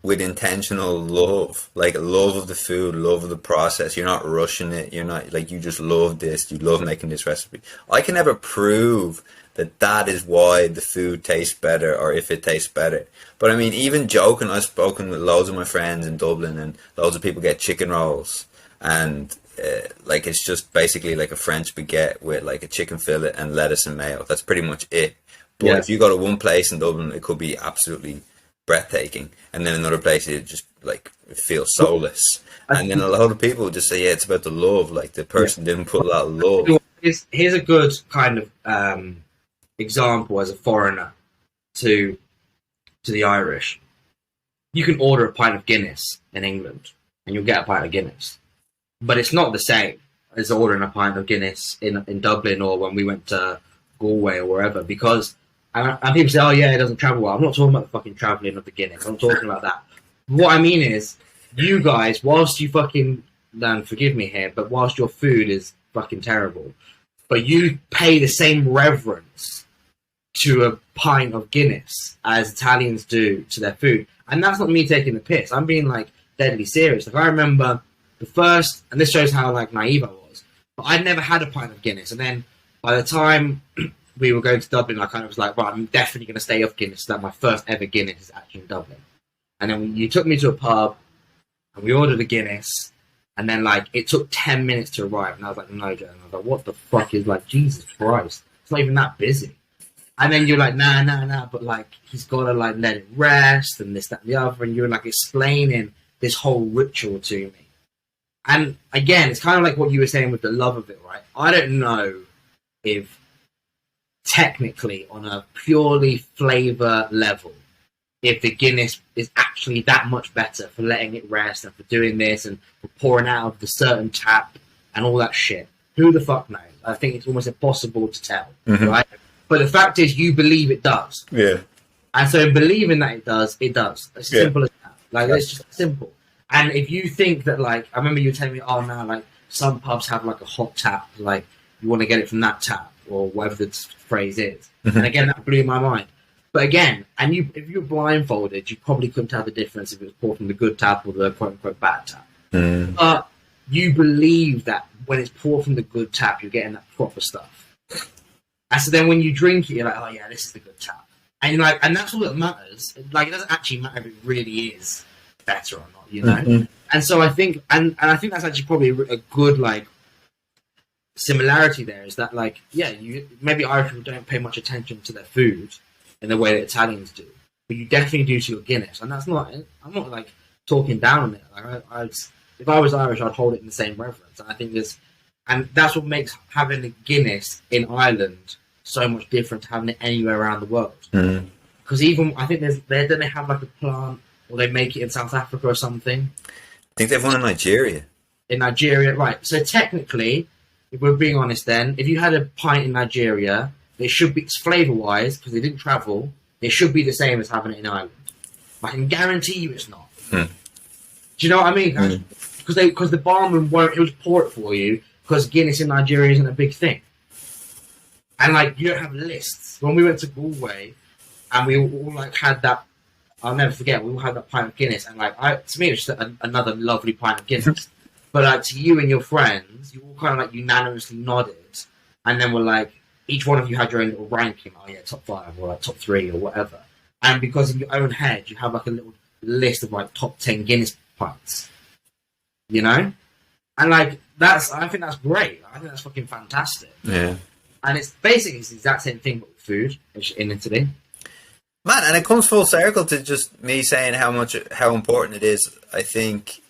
with intentional love, like love of the food, love of the process. You're not rushing it. You're not like, you just love this. You love making this recipe. I can never prove that is why the food tastes better or if it tastes better. But I mean, even joking, I've spoken with loads of my friends in Dublin and loads of people get chicken rolls and like it's just basically like a French baguette with like a chicken fillet and lettuce and mayo. That's pretty much it. But if you go to one place in Dublin, it could be absolutely breathtaking, and then another place it just like it feels soulless. And then a lot of people just say, it's about the love. Like the person didn't put a lot of love. Here's a good kind of example as a foreigner to the Irish. You can order a pint of Guinness in England, and you'll get a pint of Guinness. But it's not the same as ordering a pint of Guinness in Dublin or when we went to Galway or wherever, because and people say, it doesn't travel well. I'm not talking about the fucking travelling of the Guinness. I'm talking about that. What I mean is, you guys, whilst you fucking, Dan, forgive me here, but whilst your food is fucking terrible, but you pay the same reverence to a pint of Guinness as Italians do to their food. And that's not me taking the piss. I'm being like deadly serious. Like I remember the first, and this shows how like naive I was, but I'd never had a pint of Guinness. And then by the time we were going to Dublin, I kind of was like, right, I'm definitely going to stay off Guinness. So that my first ever Guinness is actually in Dublin. And then you took me to a pub, and we ordered a Guinness, and then like it took 10 minutes to arrive, and I was like, no, Joe. And I was like, what the fuck is like, Jesus Christ, it's not even that busy. And then you're like, nah, but like he's got to like let it rest, and this, that, and the other, and you're like explaining this whole ritual to me. And again, it's kind of like what you were saying with the love of it, right? I don't know if technically on a purely flavor level, if the Guinness is actually that much better for letting it rest and for doing this and for pouring out of the certain tap and all that shit. Who the fuck knows? I think it's almost impossible to tell, right? But the fact is, you believe it does. Yeah. And so believing that it does, it does. It's as simple as that. Like, it's just simple. And if you think that, like, I remember you telling me, oh, no, like, some pubs have, like, a hot tap, like, you want to get it from that tap or whatever the phrase is. And again, that blew my mind. But again, if you're blindfolded, you probably couldn't tell the difference if it was poured from the good tap or the quote unquote bad tap. But you believe that when it's poured from the good tap, you're getting that proper stuff. And so then when you drink it, you're like, oh yeah, this is the good tap. And you're like, and that's all that matters. Like, it doesn't actually matter if it really is better or not, you know? And so I think, and I think that's actually probably a good, like, similarity there, is that, like, yeah, maybe Irish people don't pay much attention to their food in the way that Italians do, but you definitely do to your Guinness. And that's not, I'm not, like, talking down on it. Like, if I was Irish, I'd hold it in the same reverence. And I think and that's what makes having a Guinness in Ireland so much different to having it anywhere around the world. Because even, I think don't they have like a plant, or they make it in South Africa or something? I think they've one in Nigeria. In Nigeria, right. So technically, if we're being honest then, if you had a pint in Nigeria, it should be, flavour-wise, because they didn't travel, it should be the same as having it in Ireland. I can guarantee you it's not. Do you know what I mean? Because the barman won't, he'll just pour it for you, because Guinness in Nigeria isn't a big thing. And, like, you don't have lists. When we went to Galway, and we all, like, had that, I'll never forget, we all had that pint of Guinness, and, like, to me, it was just another lovely pint of Guinness. But, like, to you and your friends, you all kind of, like, unanimously nodded, and then were like, each one of you had your own little ranking, oh, yeah, top 5, or, like, top 3, or whatever. And because in your own head, you have, like, a little list of, like, top 10 Guinness pints. You know? And, like, I think that's great. I think that's fucking fantastic. Yeah. And it's basically the exact same thing but with food in Italy. Man, and it comes full circle to just me saying how important it is. I think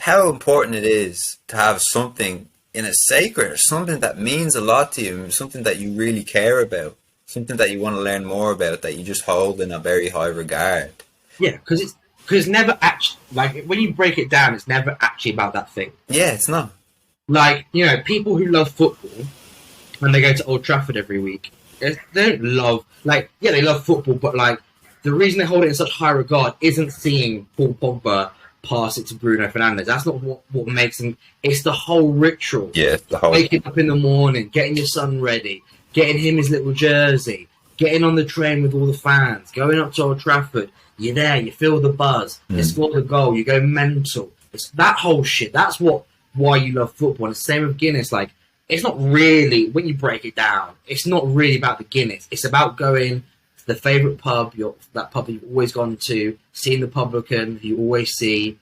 how important it is to have something in a sacred, something that means a lot to you, something that you really care about, something that you want to learn more about, that you just hold in a very high regard. Yeah, because it's never actually, like, when you break it down, it's never actually about that thing. Yeah, it's not. Like, you know, people who love football, and they go to Old Trafford every week, they don't love, like, yeah, they love football, but, like, the reason they hold it in such high regard isn't seeing Paul Pogba pass it to Bruno Fernandes. That's not what makes them. It's the whole ritual. Yeah, the whole. Waking up in the morning, getting your son ready, getting him his little jersey, getting on the train with all the fans, going up to Old Trafford. You're there, you feel the buzz, you score the goal, you go mental. It's that whole shit. That's why you love football. And the same with Guinness. Like, it's not really, when you break it down, it's not really about the Guinness. It's about going to the favourite pub, that pub you've always gone to, seeing the publican who you always see,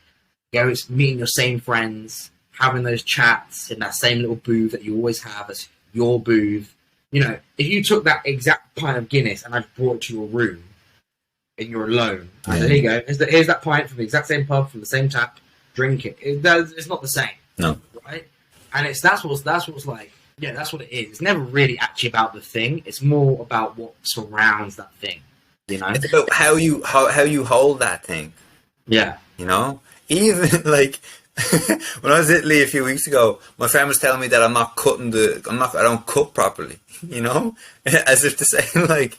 meeting your same friends, having those chats in that same little booth that you always have as your booth. You know, if you took that exact pint of Guinness and I brought it to your room and you're alone, and there you go, here's that pint from the exact same pub, from the same tap, drink it. It's not the same. No. Right? And that's what's like, yeah, that's what it is. It's never really actually about the thing. It's more about what surrounds that thing. You know? It's about how you hold that thing. Yeah. You know? Even like when I was in Italy a few weeks ago, my friend was telling me that I don't cut properly, you know? As if to say, like,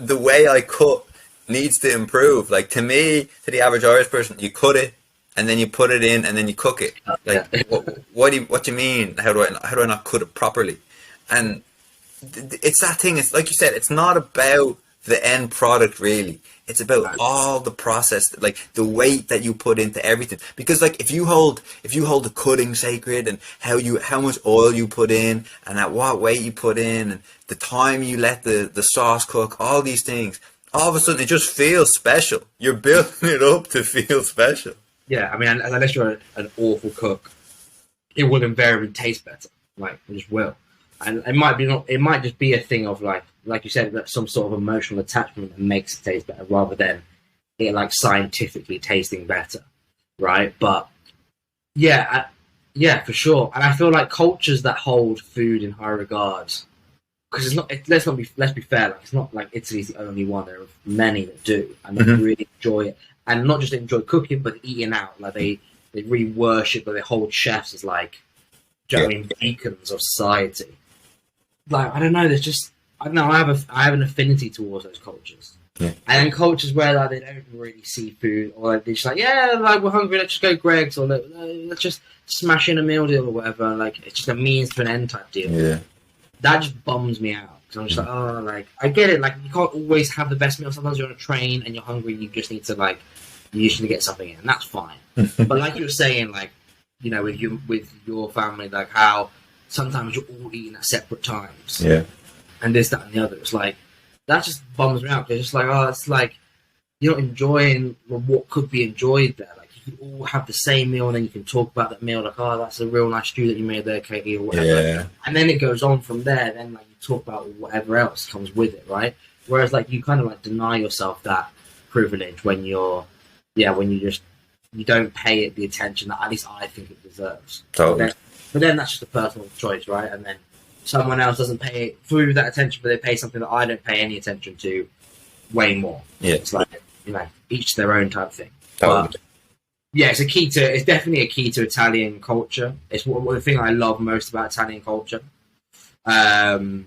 the way I cut needs to improve. Like, to me, to the average Irish person, you cut it and then you put it in and then you cook it. Like, what do you mean? How do I not cut it properly? And it's that thing. It's like you said, it's not about the end product really. It's about all the process, like the weight that you put into everything. Because, like, if you hold the cutting sacred, and how much oil you put in, and at what weight you put in, and the time you let the sauce cook, all these things, all of a sudden it just feels special. You're building it up to feel special. Yeah, I mean, unless you're an awful cook, it will invariably taste better. Like, it just will. And it might just be a thing of, like you said, that some sort of emotional attachment that makes it taste better, rather than it, like, scientifically tasting better, right? But yeah, for sure. And I feel like cultures that hold food in high regard, because it's not. Let's be fair. Like, it's not like Italy's the only one. There are many that do, and they really enjoy it, and not just enjoy cooking, but eating out. Like, they really worship, but they hold chefs as, like, do you know what I mean, beacons of society. Like, I don't know. There's just, I don't know. I have an affinity towards those cultures. Yeah. And then cultures where like they don't really see food, or like, they're just like, yeah, like we're hungry, let's just go Greg's, or let's just smash in a meal deal or whatever. Like it's just a means to an end type deal. Yeah. That just bums me out because I'm just like, oh, like I get it. Like you can't always have the best meal. Sometimes you're on a train and you're hungry. You just need to like you just need to get something in, and that's fine. But like you were saying, like you know, with your family, like how sometimes you're all eating at separate times. Yeah. And this, that, and the other. It's like that just bums me out. It's just like, oh, it's like you're not enjoying what could be enjoyed there. Like you can all have the same meal, and then you can talk about that meal. Like, oh, that's a real nice stew that you made there, Katie, or whatever. Yeah. And then it goes on from there. Then like you talk about whatever else comes with it, right? Whereas like you kind of like deny yourself that privilege when you're, when you don't pay it the attention that at least I think it deserves. Totally. But then that's just a personal choice, right? And then someone else doesn't pay food that attention, but they pay something that I don't pay any attention to way more. Yeah. It's like, you know, each their own type thing. Totally. But yeah, it's definitely a key to Italian culture. It's the thing I love most about Italian culture. And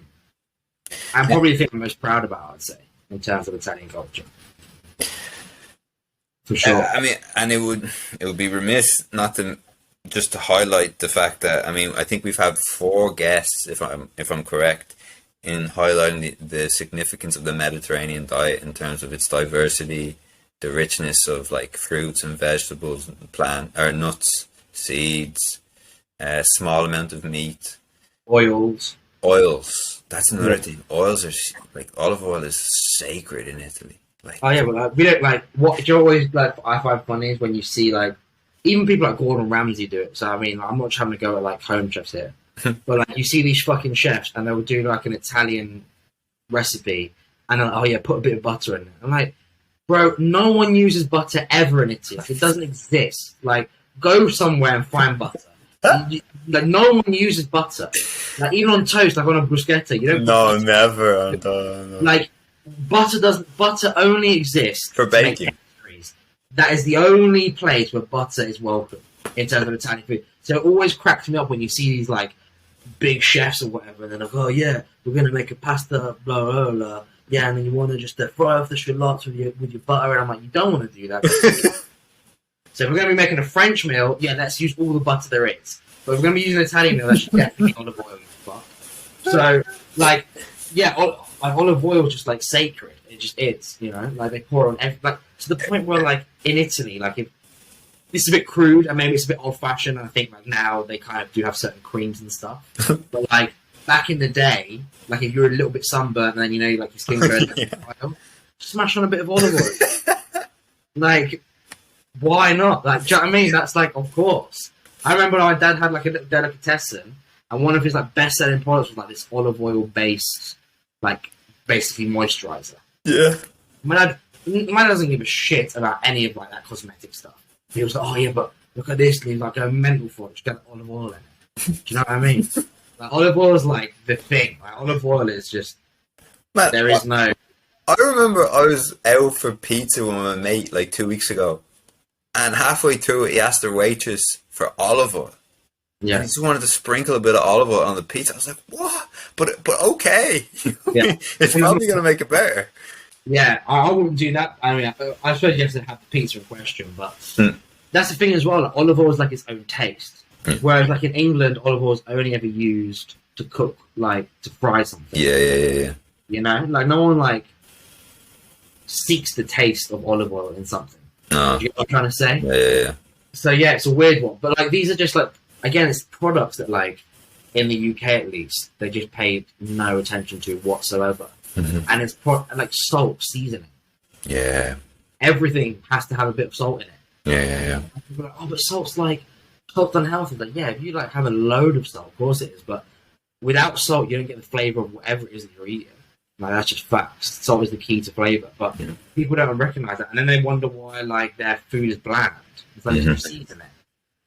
probably the thing I'm most proud about, I'd say, in terms of Italian culture. For sure. I mean, and it would be remiss not to just to highlight the fact that I think we've had 4 guests, if I'm correct, in highlighting the significance of the Mediterranean diet in terms of its diversity, the richness of like fruits and vegetables, nuts, seeds, small amount of meat, oils. That's another thing. Oils are like olive oil is sacred in Italy. Like, oh yeah, but like, we don't like what do you always like. I find funny is when you see like even people like Gordon Ramsay do it. So I mean, I'm not trying to go at like home chefs here, but like you see these fucking chefs and they'll do like an Italian recipe and then, oh yeah, put a bit of butter in it. I'm like, bro, no one uses butter ever in Italy. Like, it doesn't exist. Like, go somewhere and find butter. Like no one uses butter. Like even on toast, like on a bruschetta, you don't. No, never. No. Like butter only exists for baking. That is the only place where butter is welcome in terms of Italian food. So it always cracks me up when you see these like big chefs or whatever, and they're like, "Oh yeah, we're gonna make a pasta, blah blah blah." Yeah, and then you want to just fry off the shallots with your butter, and I'm like, you don't want to do that. So if we're going to be making a French meal, yeah, let's use all the butter there is. But if we're going to be using an Italian meal, that's definitely olive oil. So, like, yeah, olive oil is just, like, sacred. It just is, you know? Like, they pour on every... Like, to the point where, like, in Italy, like, if this is a bit crude, and maybe it's a bit old-fashioned, and I think, like, now they kind of do have certain creams and stuff. But, like, back in the day, like, if you're a little bit sunburnt, and then, you know, like, your skin goes... yeah. Smash on a bit of olive oil. Like... Why not? Like, do you know what I mean? That's like, of course. I remember my dad had like a little delicatessen, and one of his like best-selling products was like this olive oil-based, like basically moisturizer. Yeah. My dad doesn't give a shit about any of like that cosmetic stuff. He was like, oh yeah, but look at this, and he's like going mental for it. Just get olive oil in it. Do you know what I mean? Like, olive oil is like the thing. Like, olive oil is just there is no. I remember I was out for pizza with my mate like 2 weeks ago. And halfway through it, he asked the waitress for olive oil. Yeah. And he just wanted to sprinkle a bit of olive oil on the pizza. I was like, what? But okay. Yeah. It's probably going to make it better. Yeah, I wouldn't do that. I mean, I suppose you have to have the pizza in question, but that's the thing as well. Like, olive oil is like its own taste. Whereas like in England, olive oil is only ever used to cook, like to fry something. Yeah. You know? Like no one like seeks the taste of olive oil in something. No. Do you know what I'm trying to say? Yeah. So yeah, it's a weird one. But like these are just like, again, it's products that like in the UK at least, they just paid no attention to whatsoever. Mm-hmm. And it's like salt, seasoning. Yeah. Everything has to have a bit of salt in it. Yeah. People are like, oh, but salt's unhealthy. Like, yeah, if you like have a load of salt, of course it is. But without salt, you don't get the flavour of whatever it is that you're eating. Like, that's just facts. Salt is the key to flavour, but people don't recognise that, and then they wonder why like their food is bland. It's like there's no season in it.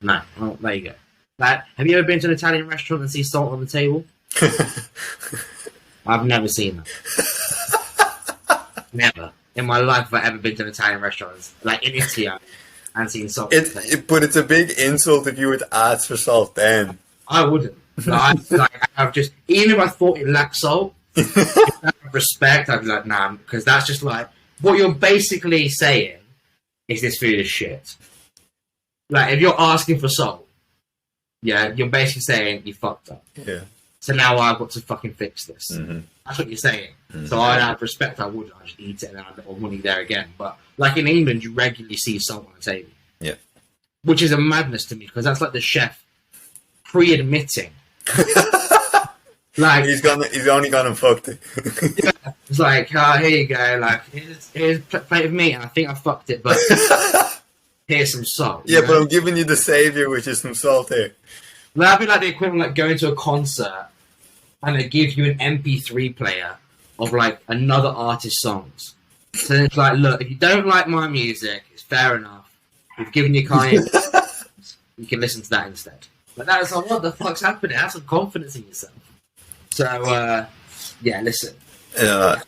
No, well, there you go. Like, have you ever been to an Italian restaurant and see salt on the table? I've never seen that. Never in my life have I ever been to an Italian restaurant, like in Italy, and seen salt. But it's a big insult if you were to ask for salt. Then I wouldn't. I've just even if I thought it lacked salt. Respect, I'd be like, nah, because that's just like what you're basically saying is this food is shit. Like, if you're asking for salt, yeah, you're basically saying you fucked up. Yeah. So now I've got to fucking fix this. Mm-hmm. That's what you're saying. Mm-hmm. So I out of respect, I would. I just eat it and then I wouldn't eat there again. But like in England, you regularly see salt on the table. Yeah. Which is a madness to me because that's like the chef pre-admitting. Like he's only gone and fucked it. Yeah, it's like, here you go. Like here's a plate of meat, and I think I fucked it, but here's some salt. Yeah, but I'm giving you the savior, which is some salt here. That'd be like the equivalent, like going to a concert, and they give you an MP3 player of like another artist's songs. So it's like, look, if you don't like my music, it's fair enough. We've given you Kanye. You can listen to that instead. But that's like, what the fuck's happening? Have some confidence in yourself. So, yeah, listen. Yeah,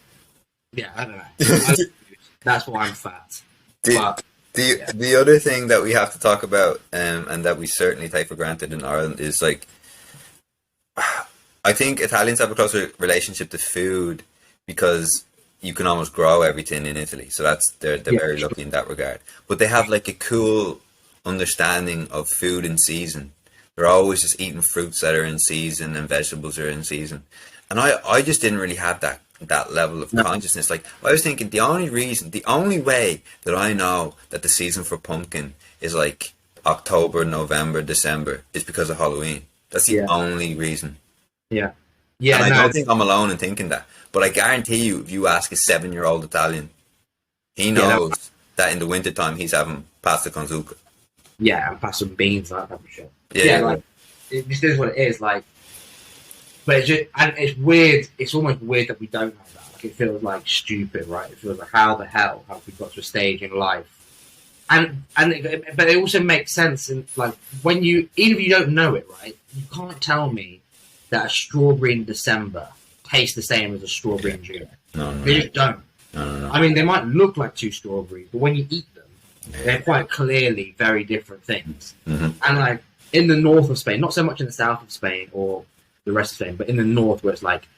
I don't know. That's why I'm fat. The other thing that we have to talk about, and that we certainly take for granted in Ireland, is like, I think Italians have a closer relationship to food because you can almost grow everything in Italy. So they're very lucky in that regard. But they have like a cool understanding of food in season. They're always just eating fruits that are in season and vegetables are in season. And I just didn't really have that level of consciousness. Like, I was thinking the only way that I know that the season for pumpkin is like October, November, December is because of Halloween. That's the only reason. Yeah. And I don't think I'm alone in thinking that. But I guarantee you, if you ask a 7-year-old Italian, he knows that in the wintertime he's having pasta con zucca. Yeah, and pasta and beans, like that for sure. Yeah, like, it just is what it is. Like, but it's just, and it's weird. It's almost weird that we don't have that. Like, it feels like stupid, right? It feels like how the hell have we got to a stage in life? But it also makes sense. In like when you, even if you don't know it, right? You can't tell me that a strawberry in December tastes the same as a strawberry in June. No. They just don't. No. I mean, they might look like two strawberries, but when you eat them, they're quite clearly very different things. Mm-hmm. And like in the north of Spain, not so much in the south of Spain or the rest of Spain, but in the north where it's like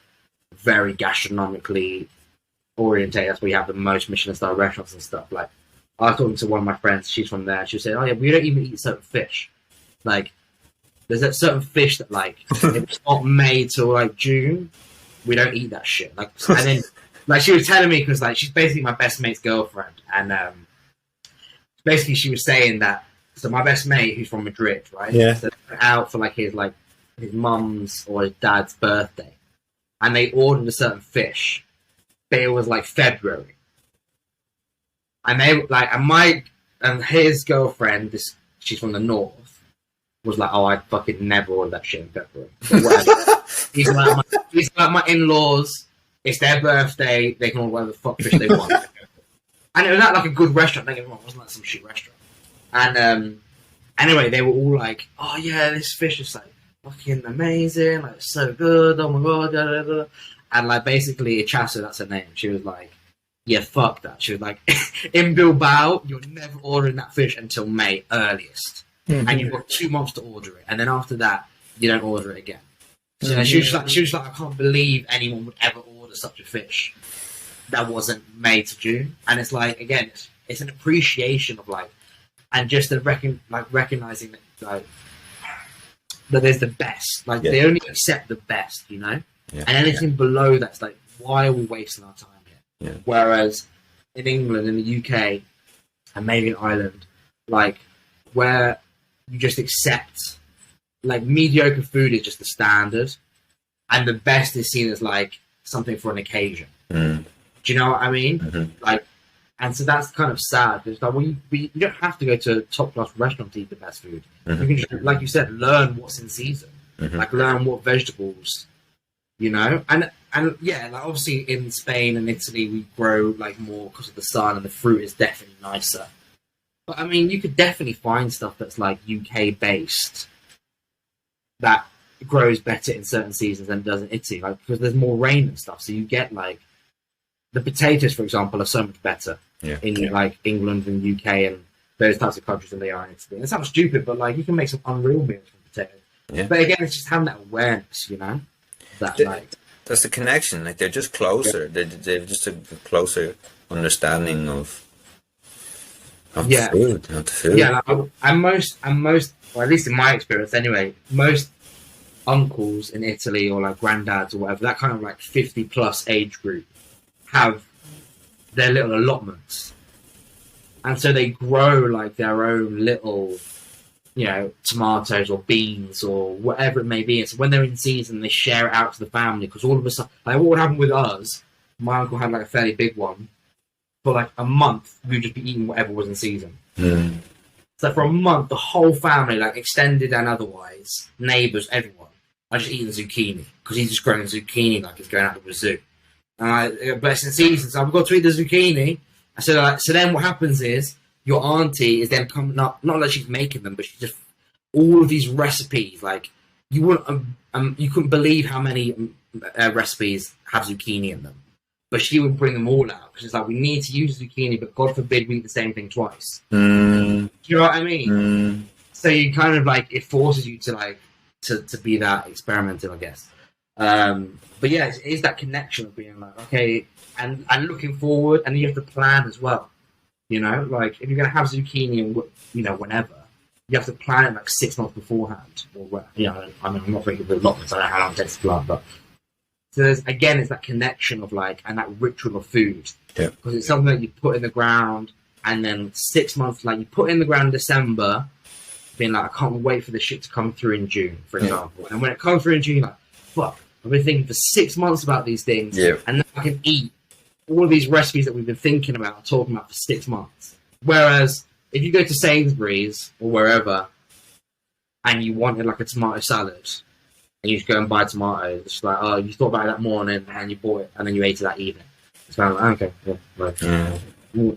very gastronomically orientated, that's where you have the most Michelin-star restaurants and stuff. Like, I was talking to one of my friends, she's from there, she was saying, oh yeah, we don't even eat certain fish. Like, there's that certain fish that like, if it's not made till like June, we don't eat that shit. Like, and then, like, she was telling me, because like, she's basically my best mate's girlfriend, and basically she was saying that, so my best mate, who's from Madrid, right? Yeah. So they're out for like his mum's or his dad's birthday, and they ordered a certain fish, but it was like February. And they like, and his girlfriend, she's from the north, was like, oh, I fucking never ordered that shit in February. He's like my in-laws. It's their birthday. They can order whatever the fuck fish they want. And it was at like a good restaurant. Don't get me wrong, it wasn't like some shit restaurant. And anyway, they were all like, oh yeah, this fish is like fucking amazing. Like, it's so good. Oh my god. Da, da, da. And like basically, Ichazo, that's her name. She was like, yeah, fuck that. She was like, in Bilbao, you're never ordering that fish until May earliest. Mm-hmm. And you've got 2 months to order it. And then after that, you don't order it again. So mm-hmm. she was like, I can't believe anyone would ever order such a fish that wasn't May to June. And it's like, again, it's an appreciation of like, and just the recognizing that like, that there's the best. Like, they only accept the best, you know? Yeah. And anything below that's like, why are we wasting our time here? Yeah. Whereas in England, in the UK, and maybe in Ireland, like, where you just accept, like, mediocre food is just the standard, and the best is seen as like something for an occasion. Mm. Do you know what I mean? Mm-hmm. Like, and so that's kind of sad. It's like, well, you don't have to go to a top class restaurant to eat the best food. Mm-hmm. You can just, like you said, learn what's in season. Mm-hmm. Like, learn what vegetables, you know, and yeah, like obviously in Spain and Italy we grow like more because of the sun, and the fruit is definitely nicer. But I mean, you could definitely find stuff that's like UK based that grows better in certain seasons than it does in Italy, like, because there's more rain and stuff. So you get like the potatoes, for example, are so much better in like England and UK and those types of countries than they are in Italy. And it sounds stupid, but like you can make some unreal meals from potatoes. Yeah. But again, it's just having that awareness, you know, that like. That's the connection. Like, they're just closer. They're just a closer understanding of Yeah, food, of the food. yeah. Like, and most, or at least in my experience, anyway, most uncles in Italy or like granddads or whatever, that kind of like 50 plus age group have their little allotments. And so they grow like their own little, tomatoes or beans or whatever it may be. And so when they're in season, they share it out to the family because all of a sudden, like what would happen with us, my uncle had like a fairly big one. For like a month, we'd just be eating whatever was in season. Mm. So for a month, the whole family, like extended and otherwise, neighbours, everyone, are just eating zucchini because he's just growing zucchini like it's going out of the zoo. But it's in season, so I've got to eat the zucchini. So then what happens is your auntie is then coming up, not that she's making them, but she's just all of these recipes. Like you wouldn't, you couldn't believe how many recipes have zucchini in them. But she would bring them all out because it's like we need to use zucchini, but God forbid we eat the same thing twice. Mm. Do you know what I mean? Mm. So you kind of like it forces you to like to be that experimental, I guess. But yeah, it's that connection of being like okay, and looking forward, and you have to plan as well. Like if you're gonna have zucchini and whenever, you have to plan it like 6 months beforehand. Or I mean, I'm not thinking of allotments. I don't know how long it takes to plant, but. So it's that connection of like, and that ritual of food. Yeah. Because it's something that you put in the ground and then 6 months, like you put in the ground in December, being like, I can't wait for the shit to come through in June, for example. And when it comes through in June, like, fuck, I've been thinking for 6 months about these things. Yeah. And now I can eat all of these recipes that we've been thinking about, talking about for 6 months. Whereas if you go to Sainsbury's or wherever and you wanted like a tomato salad, and you just go and buy tomatoes. It's like, oh, you thought about it that morning and you bought it and then you ate it that evening. It's kind of like, okay, yeah, right.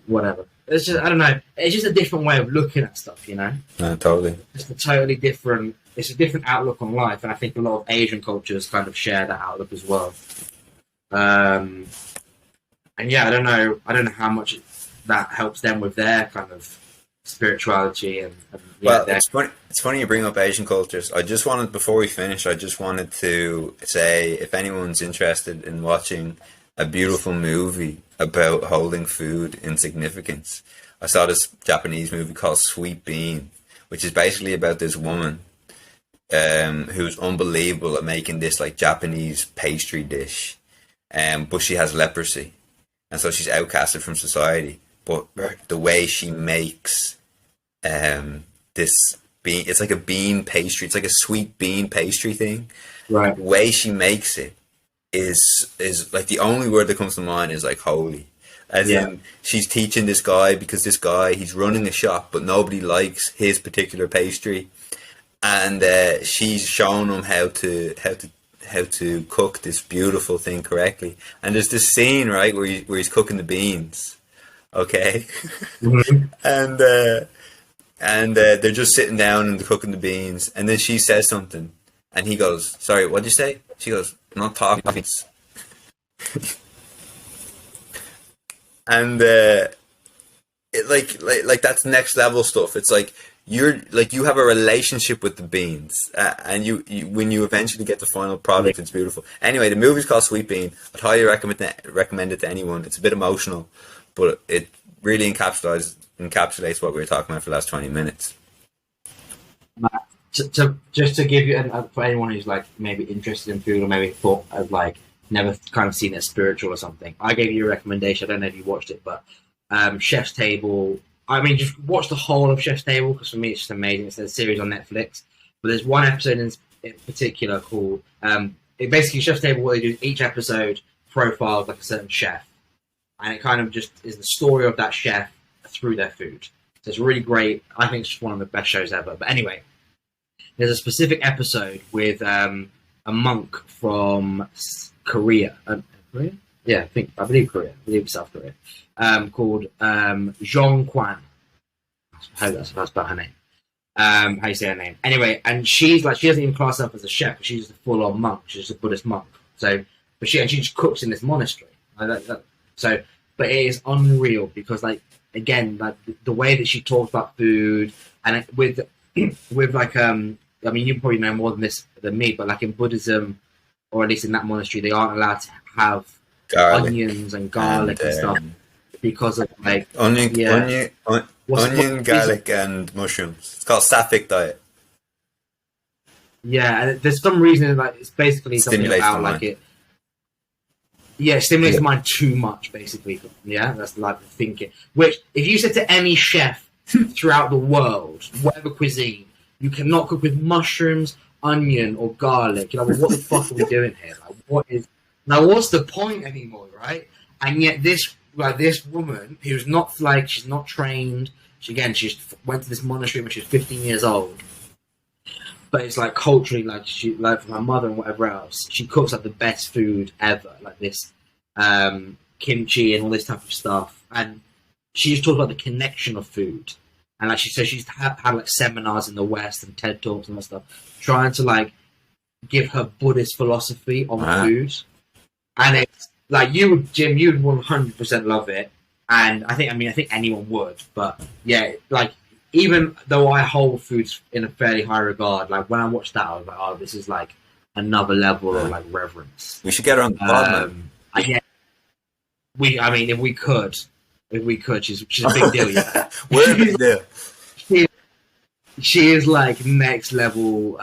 Whatever. It's just, I don't know. It's just a different way of looking at stuff, No, totally. It's a different outlook on life, and I think a lot of Asian cultures kind of share that outlook as well. And yeah, I don't know how much that helps them with their kind of spirituality and well, it's funny you bring up Asian cultures. Before we finish, I just wanted to say if anyone's interested in watching a beautiful movie about holding food in significance, I saw this Japanese movie called Sweet Bean, which is basically about this woman who's unbelievable at making this like Japanese pastry dish, but she has leprosy, and so she's outcasted from society. But the way she makes this bean, it's like a bean pastry, it's like a sweet bean pastry thing. Right. The way she makes it is like the only word that comes to mind is like holy. As in, she's teaching this guy because this guy, he's running a shop, but nobody likes his particular pastry, and she's showing him how to cook this beautiful thing correctly. And there's this scene, right, where he's cooking the beans, okay, Mm-hmm. and they're just sitting down and cooking the beans, and then she says something, and he goes, "Sorry, what'd you say?" She goes, "I'm not talking." And like that's next level stuff. It's like you have a relationship with the beans, and you when you eventually get the final product, it's beautiful. Anyway, the movie's called Sweet Bean. I'd highly recommend it to anyone. It's a bit emotional, but it really encapsulates what we were talking about for the last 20 minutes. Just to give you, for anyone who's like maybe interested in food or maybe thought of like never kind of seen it spiritual or something, I gave you a recommendation. I don't know if you watched it, but Chef's Table. I mean, just watch the whole of Chef's Table because for me it's just amazing. It's a series on Netflix, but there's one episode in particular called it basically Chef's Table. What they do is each episode profiles like a certain chef, and it kind of just is the story of that chef through their food. So it's really great. I think it's just one of the best shows ever. But anyway, there's a specific episode with a monk from Korea. Korea? Yeah, I believe Korea. I believe South Korea. Called Zhong Kwan. That's about her name. How you say her name? Anyway, and she doesn't even class herself as a chef. She's just a full-on monk. She's just a Buddhist monk. So, but she just cooks in this monastery. So, but it is unreal because, like, again, like the way that she talks about food and with like I mean, you probably know more than me, but like in Buddhism, or at least in that monastery, they aren't allowed to have onions and garlic and stuff. because of like Onion, yeah. onion, garlic, and mushrooms. It's called sapphic diet. Yeah, and there's some reason like it's basically something Stimulates the about like mind. it. Yeah, it stimulates Yeah. the mind too much, basically. Yeah, that's like the thinking. Which, if you said to any chef throughout the world, whatever cuisine, you cannot cook with mushrooms, onion, or garlic. You're like, well, what the fuck are we doing here? Like, what is now? What's the point anymore, right? And yet, this woman who's not like she's not trained. She just went to this monastery when she was 15 years old. But it's like culturally, like she, like from her mother and whatever else, she cooks like the best food ever, like this kimchi and all this type of stuff. And she just talks about the connection of food, and like she says, she's had like seminars in the West and TED talks and that stuff, trying to like give her Buddhist philosophy on food. And it's like Jim, you would 100% love it, and I think anyone would, but yeah, like. Even though I hold foods in a fairly high regard, like when I watched that, I was like, "Oh, this is like another level of like reverence." We should get her on the pod, man. Yeah, I mean, if we could, she's a big deal. Yeah, We're a big deal. She is like next level.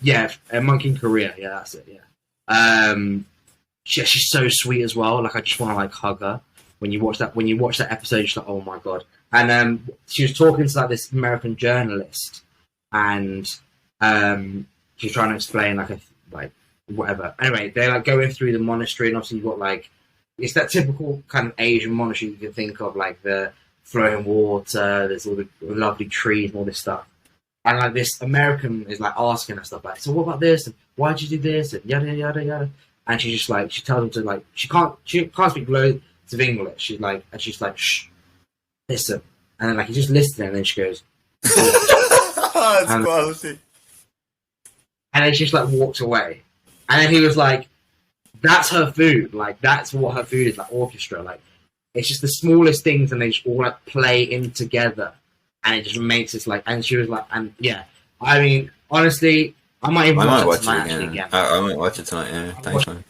Yeah, a monk in Korea. Yeah, that's it. Yeah, she's so sweet as well. Like I just want to like hug her. When you watch that episode, you're just like, oh my god. And she was talking to like this American journalist, and she's trying to explain like whatever. Anyway, they're like going through the monastery, and obviously you've got like it's that typical kind of Asian monastery you can think of, like the flowing water, there's all the lovely trees and all this stuff. And like this American is like asking her stuff like, so what about this? And why'd you do this? And yada yada yada. And she just like she tells him to like she can't speak loads of English. She's like shh. Listen, and then like he just listened, and then she goes, That's quality. And then she just like walked away, and then he was like, "That's her food. Like that's what her food is. Like orchestra. Like it's just the smallest things, and they just all like play in together, and it just makes it like." And she was like, "And yeah, I mean, honestly, I might even watch it tonight. Again. I might watch it tonight. Yeah, thanks, man.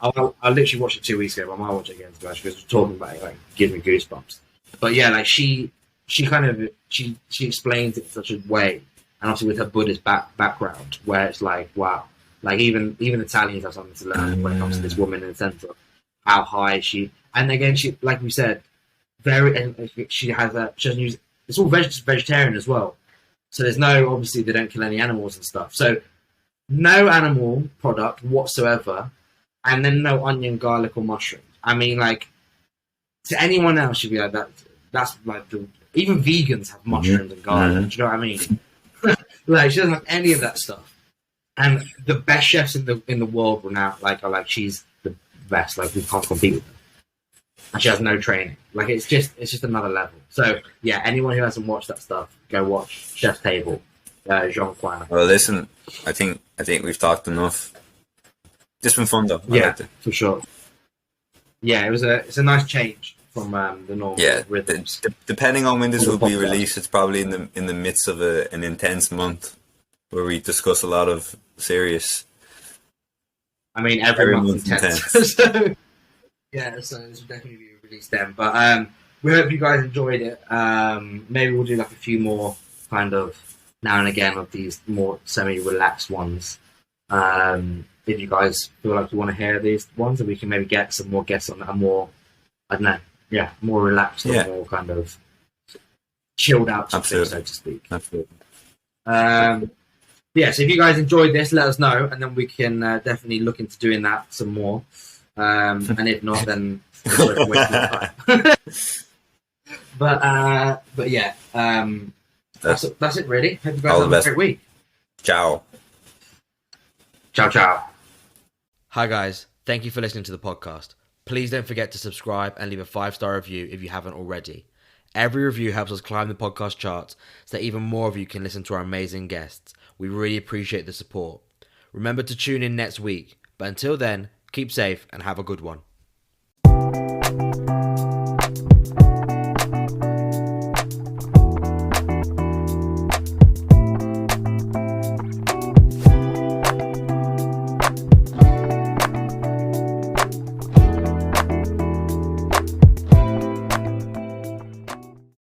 I literally watched it 2 weeks ago, but I might watch it again because we're talking about it. Like, gives me goosebumps. But yeah, like she explains it in such a way, and also with her Buddhist background, where it's like, wow, like even Italians have something to learn when it comes to this woman in the sense of how high she. And again, she, like we said, she doesn't use. It's all vegetarian as well, so there's no, obviously they don't kill any animals and stuff. So no animal product whatsoever, and then no onion, garlic, or mushrooms. I mean, like. To anyone else, you'd be like that. That's like even vegans have mushrooms and garlic. Do you know what I mean? Like she doesn't have any of that stuff. And the best chefs in the world are like she's the best. Like we can't compete with them. And she has no training. Like it's just another level. So yeah, anyone who hasn't watched that stuff, go watch Chef's Table. Jean Quana. Well, listen, I think we've talked enough. Just been fun though. Yeah, for sure. Yeah, it's a nice change from the normal rhythms. Depending on when this will be released, it's probably in the midst of an intense month where we discuss a lot of serious. I mean, every month's intense. So, yeah, so this will definitely be released then. But we hope you guys enjoyed it. Maybe we'll do like a few more kind of now and again of these more semi-relaxed ones. If you guys feel like you want to hear these ones, and we can maybe get some more guests on that are more, I don't know, more relaxed or more kind of chilled out, so to speak. Absolutely. Yeah, so if you guys enjoyed this, let us know, and then we can definitely look into doing that some more. And if not, then we're wasting time. But yeah, that's it really. Hope you guys have a great week. Ciao. Ciao, ciao. Hi guys, thank you for listening to the podcast. Please don't forget to subscribe and leave a 5-star review if you haven't already. Every review helps us climb the podcast charts so that even more of you can listen to our amazing guests. We really appreciate the support. Remember to tune in next week, but until then, keep safe and have a good one.